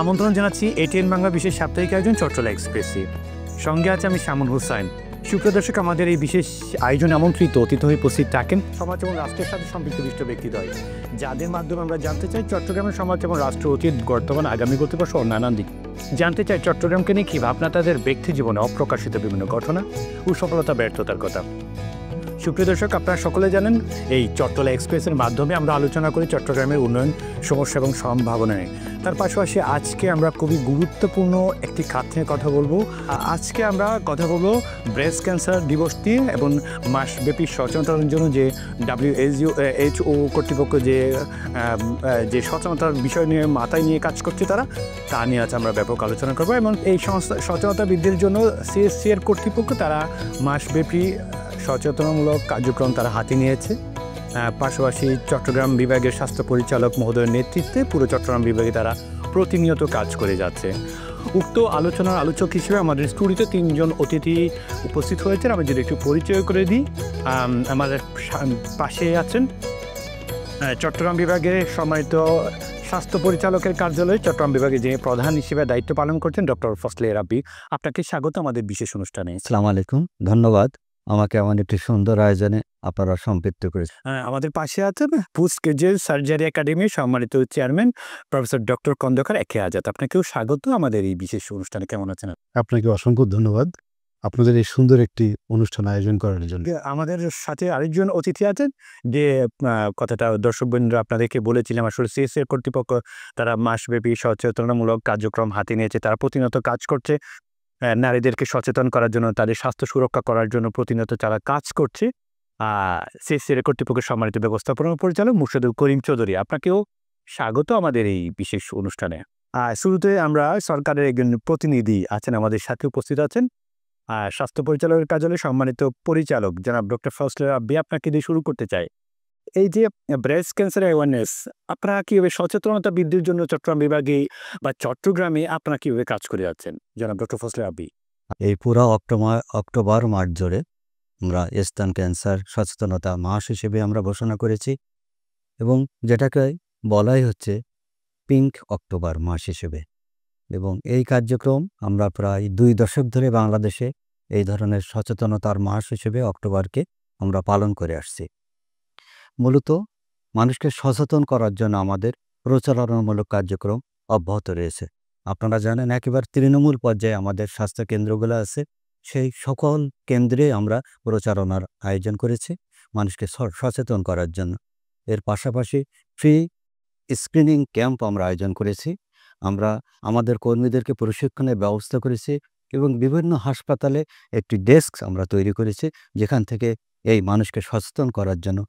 আমন্ত্রণ জানাচ্ছি এটিএন বাংলা বিশেষ সাপ্তাহিক আয়োজন চট্টলা এক্সপ্রেসে। সঙ্গে আছে আমি শামুন হুসাইন। সুপ্রিয় দর্শক, আমাদের এই বিশেষ আয়োজনে আমন্ত্রিত অতিথি হয়ে উপস্থিত থাকেন সমাজ এবং রাষ্ট্রের সাথে সম্পৃক্ত বিশিষ্ট ব্যক্তিদ্বয়, যাদের মাধ্যমে আমরা জানতে চাই চট্টগ্রামের সমাজ এবং রাষ্ট্র অতীত, বর্তমান, আগামী গতিবর্ষ ও নানান দিক জানতে চাই চট্টগ্রামকে নিয়ে কী ভাবনা, তাদের ব্যক্তি জীবনে অপ্রকাশিত বিভিন্ন ঘটনা ও সফলতা ব্যর্থতার কথা। সুপ্রিয় দর্শক, আপনারা সকলে জানেন এই চট্টলা এক্সপ্রেসের মাধ্যমে আমরা আলোচনা করি চট্টগ্রামের উন্নয়ন, সমস্যা এবং সম্ভাবনা নিয়ে। তার পাশাপাশি আজকে আমরা খুবই গুরুত্বপূর্ণ একটি খাত নিয়ে কথা বলবো। আজকে আমরা কথা বলবো ব্রেস্ট ক্যান্সার দিবস নিয়ে এবং মাসব্যাপী সচেতনতার জন্য যে WHO কর্তৃপক্ষ যে সচেতনতার বিষয় নিয়ে মাথায় নিয়ে কাজ করছে তা নিয়ে আজ আমরা ব্যাপক আলোচনা করবো। এবং এই সচেতনতা বৃদ্ধির জন্য CSC এর কর্তৃপক্ষ তারা মাসব্যাপী সচেতনমূলক কার্যক্রম তারা হাতে নিয়েছে। পাশাপাশি চট্টগ্রাম বিভাগের স্বাস্থ্য পরিচালক মহোদয়ের নেতৃত্বে পুরো চট্টগ্রাম বিভাগে তারা প্রতিনিয়ত কাজ করে যাচ্ছে। উক্ত আলোচনার আলোচক হিসেবে আমাদের স্টুডিওতে 3 জন অতিথি উপস্থিত হয়েছেন। আমি যদি একটু পরিচয় করে দিই, আমাদের পাশে আছেন চট্টগ্রাম বিভাগের সম্মানিত স্বাস্থ্য পরিচালকের কার্যালয়ে চট্টগ্রাম বিভাগে যে প্রধান হিসেবে দায়িত্ব পালন করছেন ডক্টর ফজলে রাব্বি। আপনাকে স্বাগত আমাদের বিশেষ অনুষ্ঠানে। আসসালামু আলাইকুম, ধন্যবাদ আমাকে এমন একটি সুন্দর আয়োজনে আপনারা সম্পৃক্ত করেছেন। আমাদের পাশে আছেন পোস্ট গ্রাজুয়েট সার্জারি একাডেমির সম্মানিত চেয়ারম্যান প্রফেসর ডক্টর খন্দকার একে আজাদ। আপনাকেও স্বাগত আমাদের এই বিশেষ অনুষ্ঠানে। কেমন আছেন? আপনাকে অসংখ্য ধন্যবাদ আপনাদের এই সুন্দর একটি অনুষ্ঠান আয়োজন করার জন্য। আমাদের সাথে আরেকজন অতিথি আছেন, যে কথাটা দর্শকবৃন্দ আপনাদেরকে বলেছিলাম, আসলে CSC কর্তৃপক্ষ তারা মাসব্যাপী সচেতনতামূলক কার্যক্রম হাতে নিয়েছে। তারা প্রতিনিয়ত কাজ করছে নারীদেরকে সচেতন করার জন্য, তাদের স্বাস্থ্য সুরক্ষা করার জন্য প্রতিনিয়ত তারা কাজ করছে। CSC কর্তৃপক্ষের সম্মানিত ব্যবস্থাপনা পরিচালক মুর্শিদুল করিম চৌধুরী, আপনাকেও স্বাগত আমাদের এই বিশেষ অনুষ্ঠানে। শুরুতে আমরা সরকারের একজন প্রতিনিধি আছেন আমাদের সাথে উপস্থিত আছেন, স্বাস্থ্য পরিচালকের কার্যালয়ে সম্মানিত পরিচালক জনাব ডক্টর ফজলে রাব্বি। আপনাকে দিয়ে শুরু করতে চাই, এই যে ব্রেস্ট ক্যান্সার অ্যাওয়ারনেস, আপনারা কীভাবে সচেতনতা বৃদ্ধির জন্য চট্টগ্রাম বিভাগে বা চট্টগ্রামে আপনারা কীভাবে কাজ করে যাচ্ছেন জনাব ডক্টর ফজলে রাব্বি? এই পুরো অক্টোবর মাস জুড়ে আমরা স্তন ক্যান্সার সচেতনতা মাস হিসেবে আমরা ঘোষণা করেছি, এবং যেটাকে বলাই হচ্ছে পিঙ্ক অক্টোবর মাস হিসেবে। এবং এই কার্যক্রম আমরা প্রায় 2 দশক ধরে বাংলাদেশে এই ধরনের সচেতনতার মাস হিসেবে অক্টোবরকে আমরা পালন করে আসছি। মূলত মানুষকে সচেতন করার জন্য আমাদের প্রচারণামূলক কার্যক্রম অব্যাহত রয়েছে। আপনারা জানেন একেবারে তৃণমূল পর্যায়ে আমাদের স্বাস্থ্য কেন্দ্রগুলো আছে, সেই সকল কেন্দ্রে আমরা প্রচারণার আয়োজন করেছি মানুষকে সচেতন করার জন্য। এর পাশাপাশি ফ্রি স্ক্রিনিং ক্যাম্প আমরা আয়োজন করেছি। আমরা আমাদের কর্মীদেরকে প্রশিক্ষণের ব্যবস্থা করেছি এবং বিভিন্ন হাসপাতালে একটি ডেস্ক আমরা তৈরি করেছি, যেখান থেকে এই মানুষকে সচেতন করার জন্য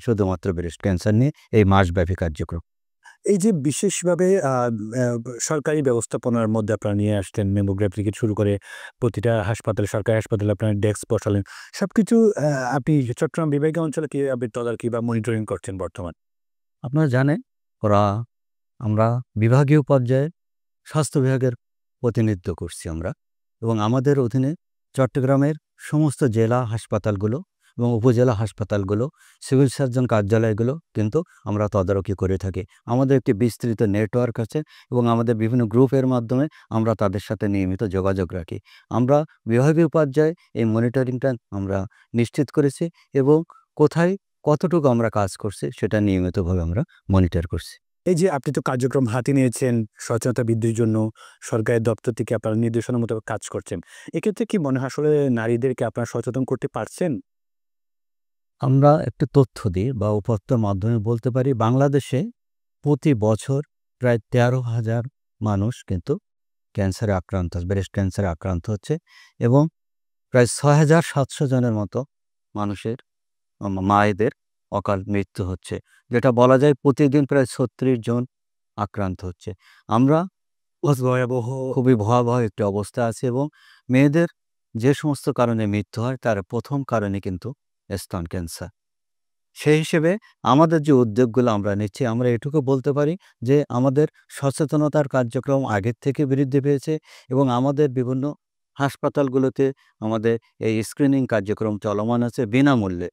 শুধুমাত্র ব্রেস্ট ক্যান্সার নিয়ে এই মাসব্যাপী কার্যক্রম। এই যে বিশেষভাবে সরকারি ব্যবস্থাপনার মধ্যে আপনারা নিয়ে আসতেন, মেমোগ্রাফি থেকে শুরু করে প্রতিটা হাসপাতালে, সরকারি হাসপাতালে আপনারা ডেস্ক বসালেন, সব কিছু আপনি চট্টগ্রাম বিভাগীয় অঞ্চলে কীভাবে তদারকি বা মনিটরিং করছেন বর্তমান? আপনারা জানেন আমরা বিভাগীয় পর্যায়ে স্বাস্থ্য বিভাগের প্রতিনিধিত্ব করছি আমরা, এবং আমাদের অধীনে চট্টগ্রামের সমস্ত জেলা হাসপাতালগুলো এবং উপজেলা হাসপাতালগুলো, সিভিল সার্জন কার্যালয়গুলো কিন্তু আমরা তদারকি করে থাকি। আমাদের একটি বিস্তৃত নেটওয়ার্ক আছে এবং আমাদের বিভিন্ন গ্রুপের মাধ্যমে আমরা তাদের সাথে নিয়মিত যোগাযোগ রাখি। আমরা বিভাগীয় পর্যায়ে এই মনিটরিংটা আমরা নিশ্চিত করেছি এবং কোথায় কতটুকু আমরা কাজ করছি সেটা নিয়মিতভাবে আমরা মনিটর করছি। এই যে আপনি তো কার্যক্রম হাতে নিয়েছেন সচেতনতা বৃদ্ধির জন্য, সরকারি দপ্তর থেকে আপনারা নির্দেশনা মতো কাজ করছেন, এক্ষেত্রে কি মনে হয় আসলে নারীদেরকে আপনারা সচেতন করতে পারছেন? আমরা একটু তথ্য দিই বা উপত্যর মাধ্যমে বলতে পারি, বাংলাদেশে প্রতি বছর প্রায় 13,000 মানুষ কিন্তু ক্যান্সারে আক্রান্ত, ব্রেস্ট ক্যান্সারে আক্রান্ত হচ্ছে, এবং প্রায় 6,700 জনের মতো মানুষের মায়েদের অকাল মৃত্যু হচ্ছে, যেটা বলা যায় প্রতিদিন প্রায় 36 জন আক্রান্ত হচ্ছে। আমরা খুবই ভয়াবহ একটি অবস্থা আছে, এবং মেয়েদের যে সমস্ত কারণে মৃত্যু হয় তার প্রথম কারণে কিন্তু স্তন ক্যান্সার। সেই হিসেবে আমাদের যে উদ্যোগগুলো আমরা নিচ্ছি, আমরা এটুকু বলতে পারি যে আমাদের সচেতনতার কার্যক্রম আগের থেকে বৃদ্ধি পেয়েছে, এবং আমাদের বিভিন্ন হাসপাতালগুলোতে আমাদের এই স্ক্রিনিং কার্যক্রম চলমান আছে বিনামূল্যে,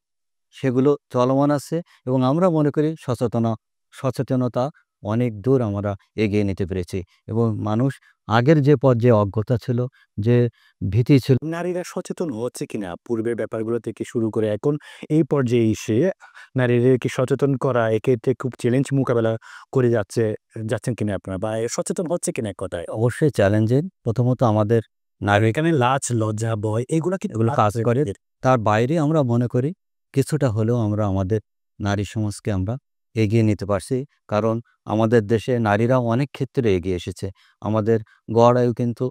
সেগুলো চলমান আছে, এবং আমরা মনে করি সচেতনতা অনেক দূর আমরা এগিয়ে নিতে পেরেছি এবং মানুষ আগের যে পর্যায়ে অজ্ঞতা ছিল, যে ভীতি ছিল। নারীরা সচেতন হচ্ছে কিনা পূর্বের ব্যাপারগুলো থেকে শুরু করে এখন এই পর্যায়ে এসে নারীদেরকে সচেতন করা এক্ষেত্রে খুব চ্যালেঞ্জ মোকাবেলা করে যাচ্ছেন কিনা আপনারা বা সচেতন হচ্ছে কিনা এক কথায়? অবশ্যই চ্যালেঞ্জিং। প্রথমত আমাদের আর এখানে লাজ, লজ্জা, ভয় এগুলা কি এগুলো কাজ করে। তার বাইরে আমরা মনে করি কিছুটা হলেও আমরা আমাদের নারী সমাজকে আমরা এগিয়ে নিতে পারছি। কারণ আমাদের দেশে নারীরাও অনেক ক্ষেত্রে এগিয়ে এসেছে। আমাদের গড় আয়ু কিন্তু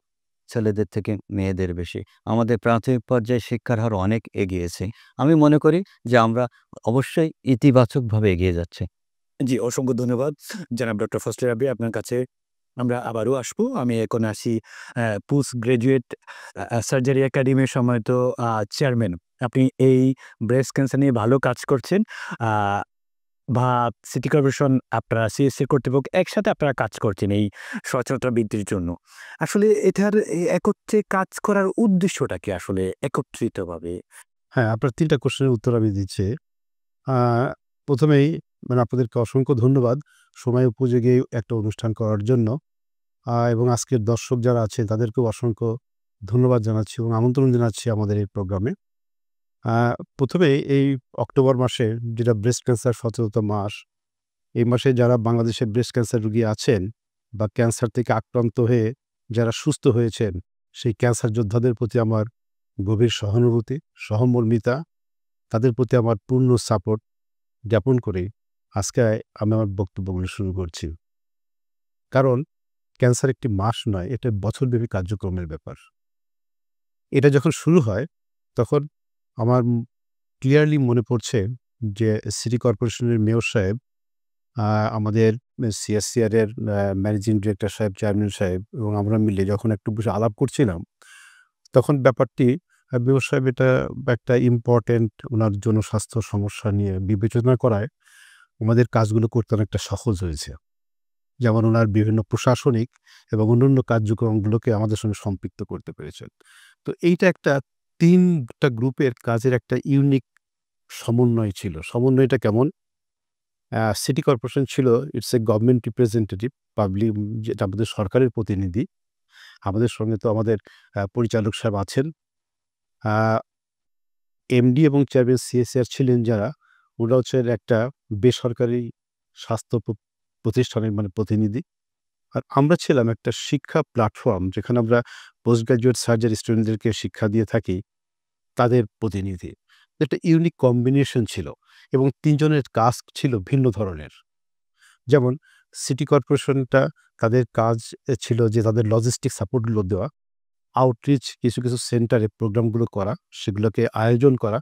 ছেলেদের থেকে মেয়েদের বেশি। আমাদের প্রাথমিক পর্যায়ে শিক্ষার হার অনেক এগিয়েছে। আমি মনে করি যে আমরা অবশ্যই ইতিবাচকভাবে এগিয়ে যাচ্ছি। জি, অসংখ্য ধন্যবাদ জনাব ডক্টর ফজলে রাব্বি। আপনার কাছে আমরা আবারও আসবো। আমি এখন আসি পোস্ট গ্র্যাজুয়েট সার্জারি একাডেমির সম্মানিত চেয়ারম্যান। আপনি এই ব্রেস্ট ক্যান্সার নিয়ে ভালো কাজ করছেন। আ বা সিটি কর্পোরেশন আপনারা সিএসসি কর্তৃপক্ষ একসাথে আপনারা কাজ করছেন এই সচেতনতা বৃদ্ধির জন্য। আসলে এটার একত্রে কাজ করার উদ্দেশ্যটা কি আসলে একত্রিতভাবে? হ্যাঁ, আপনার ৩ টা কোয়েশ্চেনের উত্তর আমি দিচ্ছি। আ ১ম এই আপনাদেরকে অসংখ্য ধন্যবাদ সময় উপযোগী একটা অনুষ্ঠান করার জন্য। এবং আজকের দর্শক যারা আছে তাদেরকেও অসংখ্য ধন্যবাদ জানাচ্ছি এবং আমন্ত্রণ জানাচ্ছি আমাদের এই প্রোগ্রামে। ১ম এই অক্টোবর মাসে যেটা ব্রেস্ট ক্যান্সার সচেতনতা মাস, এই মাসে যারা বাংলাদেশে ব্রেস্ট ক্যান্সার রোগী আছেন বা ক্যান্সার থেকে আক্রান্ত হয়ে যারা সুস্থ হয়েছেন, সেই ক্যান্সার যোদ্ধাদের প্রতি আমার গভীর সহানুভূতি, সহমর্মিতা, তাদের প্রতি আমার পূর্ণ সাপোর্ট জ্ঞাপন করে আজকে আমি আমার বক্তব্যগুলো শুরু করছি। কারণ ক্যান্সার একটি মাস নয়, এটা বছরব্যাপী কার্যক্রমের ব্যাপার। এটা যখন শুরু হয় তখন আমার ক্লিয়ারলি মনে পড়ছে যে সিটি কর্পোরেশনের মেয়র সাহেব, আমাদের সিএসসিআর এর ম্যানেজিং ডিরেক্টর সাহেব, চেয়ারম্যান সাহেব এবং আমরা মিলে যখন একটু বসে আলাপ করছিলাম, তখন ব্যাপারটি মেয়র সাহেব এটা একটা ইম্পর্টেন্ট ওনার জনস্বাস্থ্য সমস্যা নিয়ে বিবেচনা করায় আমাদের কাজগুলো করতে অনেকটা সহজ হয়েছে। যেমন ওনার বিভিন্ন প্রশাসনিক এবং অন্যান্য কার্যক্রমগুলোকে আমাদের সঙ্গে সম্পৃক্ত করতে পেরেছেন। তো এইটা একটা ৩ টা গ্রুপের কাজের একটা ইউনিক সমন্বয় ছিল। সমন্বয়টা কেমন? সিটি কর্পোরেশন ছিল it's a government representative, public, যেটা আমাদের সরকারের প্রতিনিধি। আমাদের সঙ্গে তো আমাদের পরিচালক সাহেব আছেন। আ এমডি এবং চেয়ারম্যান সিএসআর ছিলেন যারা, ওরা হচ্ছেন একটা বেসরকারি স্বাস্থ্য প্রতিষ্ঠানের প্রতিনিধি। আর আমরা ছিলাম একটা শিক্ষা প্ল্যাটফর্ম যেখানে আমরা পোস্ট গ্র্যাজুয়েট সার্জারি স্টুডেন্টদেরকে শিক্ষা দিয়ে থাকি, তাদের প্রতিনিধি। একটা ইউনিক কম্বিনেশন ছিল এবং ৩ জনের কাজ ছিল ভিন্ন ধরনের। যেমন সিটি কর্পোরেশনটা তাদের কাজ ছিল যে তাদের লজিস্টিক সাপোর্টগুলো দেওয়া, আউটরিচ কিছু সেন্টারে প্রোগ্রামগুলো করা, সেগুলোকে আয়োজন করা,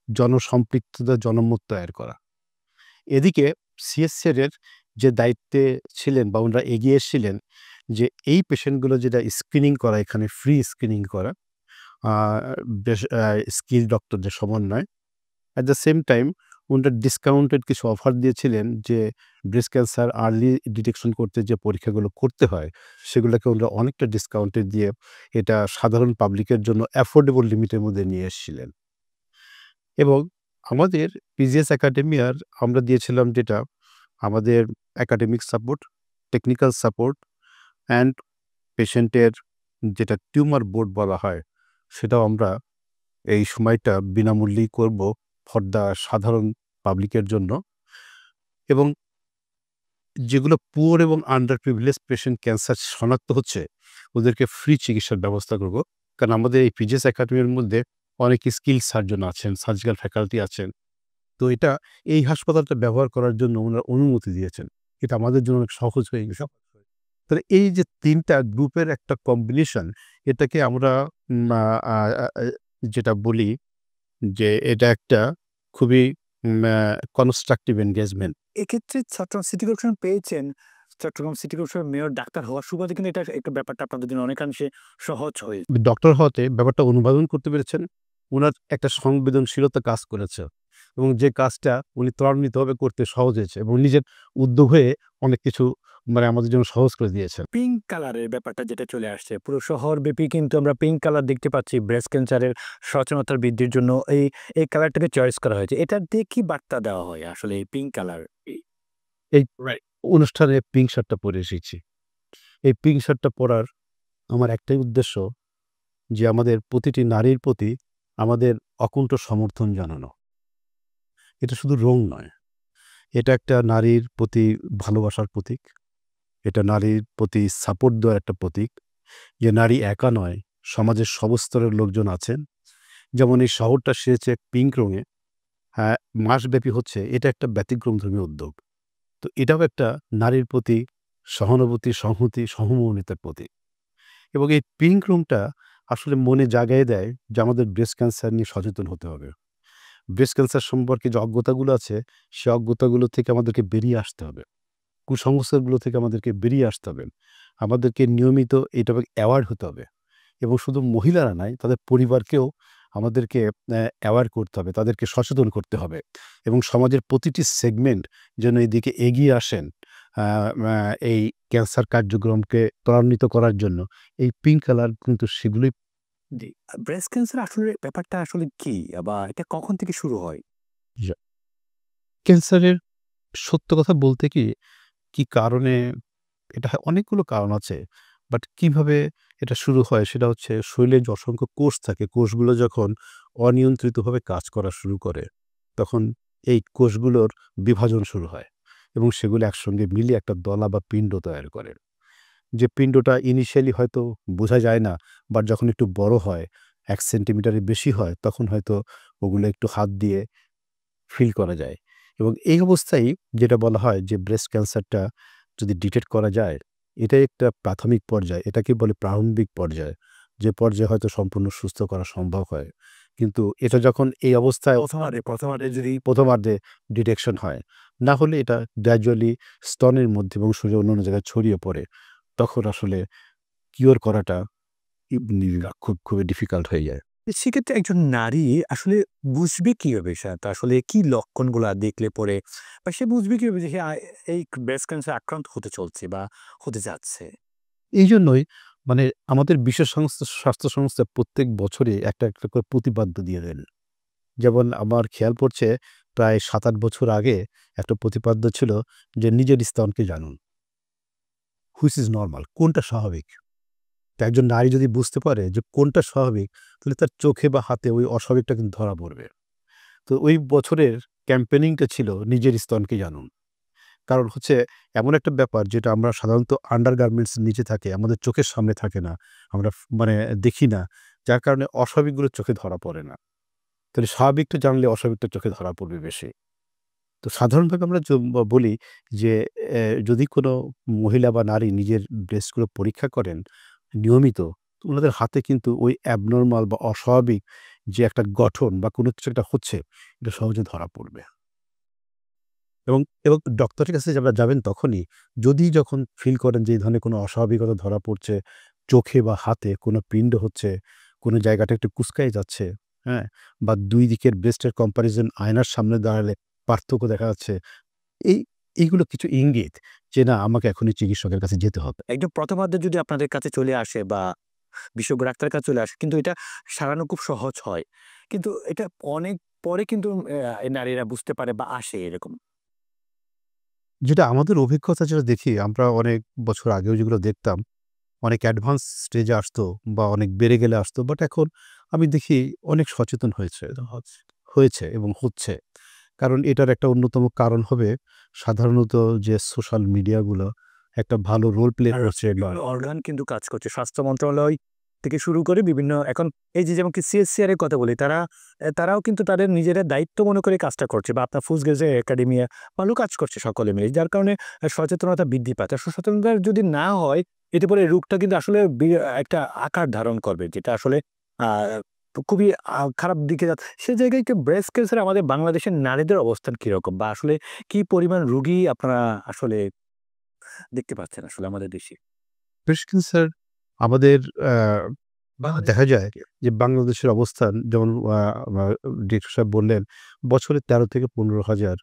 জনসম্পৃক্ততা, জনমত তৈরি করা। এদিকে সিএসসিআর এর যে দায়িত্বে ছিলেন বা ওনারা এগিয়ে এসেছিলেন যে এই পেশেন্টগুলো যেটা স্ক্রিনিং করা, এখানে ফ্রি স্ক্রিনিং করা, আ বেশ স্কিল ডক্টরদের সমন্বয়। অ্যাট দ্য সেম টাইম উনারা ডিসকাউন্টেড কিছু অফার দিয়েছিলেন যে ব্রেস্ট ক্যান্সার আর্লি ডিটেকশন করতে যে পরীক্ষাগুলো করতে হয়, সেগুলোকে ওনারা অনেকটা ডিসকাউন্টে দিয়ে এটা সাধারণ পাবলিকের জন্য অ্যাফোর্ডেবল লিমিটের মধ্যে নিয়ে এসেছিলেন। এবং আমাদের পিজিএস একাডেমিয়ার আমরা দিয়েছিলাম যেটা আমাদের academic support, technical support and পেশেন্টের যেটা টিউমার বোর্ড বলা হয়, সেটাও আমরা এই সময়টা বিনামূল্যেই করব ফর দ্য সাধারণ পাবলিকের জন্য। এবং যেগুলো পুয়ার এবং আন্ডার প্রিভিলেজড পেশেন্ট ক্যান্সার শনাক্ত হচ্ছে, ওদেরকে ফ্রি চিকিৎসার ব্যবস্থা করব। কারণ আমাদের এই পিজিএস একাডেমির মধ্যে অনেক স্কিল সার্জন আছেন, সার্জিক্যাল ফ্যাকাল্টি আছেন। তো এটা এই হাসপাতালটা ব্যবহার করার জন্য ওনারা অনুমতি দিয়েছেন। এটা আমাদের জন্য অনেক সহজ হয়ে গেছে। তাহলে এই যে ৩ টা গ্রুপের একটা কম্বিনেশন, এটাকে আমরা আ আ আ যেটা বলি যে এটা একটা খুবই কনস্ট্রাকটিভ এনগেজমেন্ট। এক্ষেত্রে চট্টগ্রাম সিটি কর্পোরেশন পেয়েছেন, চট্টগ্রাম সিটি কর্পোরেশনের মেয়র ডাক্তার হওয়ার সুবাদে কিন্তু এটা একটা ব্যাপারটা আপনাদের জন্য অনেকাংশে সহজ হয়ে ডক্টর হওয়াতে ব্যাপারটা অনুধাবন করতে পেরেছেন। উনার একটা সংবেদনশীলতা কাজ করেছে এবং যে কাজটা উনি ত্বরান্বিতভাবে করতে সহজ হয়েছে এবং নিজের উদ্যোগ হয়ে অনেক কিছু আমাদের জন্য সহজ করে দিয়েছেন। পিঙ্ক কালারের ব্যাপারটা যেটা চলে আসছে পুরো শহরব্যাপী কিন্তু আমরা পিঙ্ক কালার দেখতে পাচ্ছি ব্রেস্ট ক্যান্সারের সচেতনতা বৃদ্ধির জন্য এই কালারটাকে চয়েস করা হয়েছে। এটা দিয়ে কি বার্তা দেওয়া হয় আসলে এই পিঙ্ক কালার? এই অনুষ্ঠানে পিঙ্ক শার্টটা পরে এসেছি। এই পিঙ্ক শার্টটা পরার আমার একটাই উদ্দেশ্য যে আমাদের প্রতিটি নারীর প্রতি আমাদের অকুণ্ঠ সমর্থন জানানো। এটা শুধু রং নয়, এটা একটা নারীর প্রতি ভালোবাসার প্রতীক। এটা নারীর প্রতি সাপোর্ট দেওয়ার একটা প্রতীক যে নারী একা নয়, সমাজের সবস্তরের লোকজন আছেন। যেমন এই শহরটা সেজেছে পিঙ্ক রঙে, হ্যাঁ, মাসব্যাপী হচ্ছে, এটা একটা ব্যতিক্রমধর্মী উদ্যোগ। তো এটাও একটা নারীর প্রতি সহানুভূতি, সংহতি, সহমর্মিতার প্রতীক। এবং এই পিঙ্ক রুমটা আসলে মনে জাগায় দেয় যে আমাদের ব্রেস্ট ক্যান্সার নিয়ে সচেতন হতে হবে। ব্রেস্ট ক্যান্সার সম্পর্কে যে অজ্ঞতাগুলো আছে, সে অজ্ঞতাগুলো থেকে আমাদেরকে বেরিয়ে আসতে হবে। কুসংস্কারগুলো থেকে আমাদেরকে বেরিয়ে আসতে হবে। আমাদেরকে নিয়মিত এটা অ্যাওয়ার্ড হতে হবে। এবং শুধু মহিলারা নয়, তাদের পরিবারকেও আমাদেরকে অ্যাওয়ার করতে হবে, তাদেরকে সচেতন করতে হবে। এবং সমাজের প্রতিটি সেগমেন্ট যেন এদিকে এগিয়ে আসেন আ আ এই ক্যান্সার কার্যক্রমকে ত্বরান্বিত করার জন্য। এই পিঙ্ক কালার কিন্তু সেগুলোই। জি। ব্রেস্ট ক্যান্সার আসলে ব্যাপারটা আসলে কি? বা এটা কখন থেকে শুরু হয়? যা ক্যান্সারের সত্য কথা বলতে কি, কি কারণে এটা অনেকগুলো কারণ আছে। বাট কিভাবে এটা শুরু হয় সেটা হচ্ছে শরীরে যে অসংখ্য কোষ থাকে, কোষগুলো যখন অনিয়ন্ত্রিতভাবে কাজ করা শুরু করে, তখন এই কোষগুলোর বিভাজন শুরু হয় এবং সেগুলো একসঙ্গে মিলিয়ে একটা দলা বা পিণ্ড তৈরি করে। যে পিণ্ডটা ইনিশিয়ালি হয়তো বোঝা যায় না, বাট যখন একটু বড় হয়, ১ সেন্টিমিটারের বেশি হয়, তখন হয়তো ওগুলো একটু হাত দিয়ে ফিল করা যায়। এবং এই অবস্থায় যেটা বলা হয় যে ব্রেস্ট ক্যান্সারটা যদি ডিটেক্ট করা যায়, এটাই একটা প্রাথমিক পর্যায়। এটাকে বলে প্রারম্ভিক পর্যায়। যে পর্যায়ে হয়তো সম্পূর্ণ সুস্থ করা সম্ভব হয়। কিন্তু এটা যখন এই অবস্থায় প্রথমার্ধে যদি ১ম আর্ধে ডিটেকশন হয়। না হলে এটা গ্র্যাজুয়ালি স্তনের মধ্যে এবং শরীরের অন্যান্য জায়গায় ছড়িয়ে পড়ে। তখন আসলে কিওর করাটা খুবই ডিফিকাল্ট হয়ে যায়। সেক্ষেত্রে একজন নারী আসলে বুঝবে কিভাবে সেটা আসলে কি লক্ষণগুলা দেখলে পরে বা সে বুঝবে কিভাবে যে সে এই ব্রেস্ট ক্যান্সার আক্রান্ত হতে চলছে বা হতে যাচ্ছে? এইজন্যই মানে আমাদের বিশ্ব স্বাস্থ্য সংস্থা প্রত্যেক বছরে একটা করে প্রতিপাদ্য দিয়ে দেন। যেমন আমার খেয়াল পড়ছে প্রায় ৭-৮ বছর আগে একটা প্রতিপাদ্য ছিল যে নিজের স্তনকে জানুন। হুইচ ইজ নরমাল, কোনটা স্বাভাবিক। তো একজন নারী যদি বুঝতে পারে যে কোনটা স্বাভাবিক, তাহলে তার চোখে বা হাতে ওই অস্বাভাবিকটা কিন্তু ধরা পড়বে। তো ওই বছরের ক্যাম্পেইনিংটা ছিল নিজের স্তনকে জানুন। কারণ হচ্ছে এমন একটা ব্যাপার যেটা আমরা সাধারণত আন্ডারগার্মেন্টস এর নিচে থাকে, আমাদের চোখের সামনে থাকে না। আমরা মানে দেখি না। যার কারণে অস্বাভাবিকগুলো চোখে ধরা পড়ে না। তাহলে স্বাভাবিকটা জানলে অস্বাভাবিকটা চোখে ধরা পড়বে বেশি। তো সাধারণভাবে আমরা বলি যে যদি কোনো মহিলা বা নারী নিজের ব্রেস্টগুলো পরীক্ষা করেন নিয়মিত, তো উনাদের হাতে কিন্তু ওই অ্যাবনরমাল বা অস্বাভাবিক যে একটা গঠন বা কোনো কিছু একটা হচ্ছে, এটা সহজে ধরা পড়বে। এবং ডক্টরের কাছে যাবেন তখনই যদি যখন ফিল করেন যে এই ধরনের কোনো অস্বাভাবিকতা ধরা পড়ছে, চোখে বা হাতে কোনো পিণ্ড হচ্ছে, কোনো জায়গাটা একটু কুঁচকায় যাচ্ছে, হ্যাঁ? বা ২ দিকের ব্রেস্টের কম্প্যারিজন আয়নার সামনে দাঁড়ালে পার্থক্য দেখা যাচ্ছে। এই এইগুলো কিছু ইঙ্গিত যে না আমাকে এখনই চিকিৎসকের কাছে যেতে হবে। একদম প্রথমার্ধে যদি আপনাদের কাছে চলে আসে বা বিশেষজ্ঞ ডাক্তারের কাছে চলে আসে কিন্তু এটা সারানো খুব সহজ হয়। কিন্তু এটা অনেক পরে কিন্তু এই নারীরা বুঝতে পারে বা আসে এরকম। যেটা আমাদের অভিজ্ঞতা যেটা দেখি আমরা অনেক বছর আগেও যেগুলো দেখতাম, অনেক অ্যাডভান্স স্টেজে আসতো বা অনেক বেড়ে গেলে আসতো। বাট এখন আমি দেখি অনেক সচেতন হয়েছে এবং হচ্ছে। কারণ এটার একটা অন্যতম কারণ হবে সাধারণত যে সোশ্যাল মিডিয়াগুলো একটা ভালো রোল প্লে করছে বা অর্গান কিন্তু কাজ করছে। স্বাস্থ্য মন্ত্রণালয় থেকে শুরু করে বিভিন্ন এখন এই যে যেমন কি সিএসসিআর এর কথা বলি তারাও কিন্তু তাদের নিজেরা দায়িত্ব মনে করে কাজটা করছে বা আপনার ফুসগেজে একাডেমিয়া ভালো কাজ করছে সকলে মিলে। যার কারণে সচেতনতা বৃদ্ধি পাচ্ছে। সচেতনতা যদি না হয় এতে পরে রোগটা কিন্তু আসলে একটা আকার ধারণ করবে যেটা আসলে আ খুবই খারাপ দিকে যাচ্ছে। সে জায়গায় একটু ব্রেস্ট ক্যান্সারে আমাদের বাংলাদেশের নারীদের অবস্থান কিরকম? বা আসলে কি পরিমাণ রোগী আপনারা আসলে দেখতে পাচ্ছেন আসলে আমাদের দেশে? ব্রেস্ট ক্যান্সার আমাদের আ বাংলাদেশে দেখা যায় যে বাংলাদেশের অবস্থান যেমন ডিরেক্টর সাহেব বললেন, বছরে ১৩ থেকে ১৫,০০০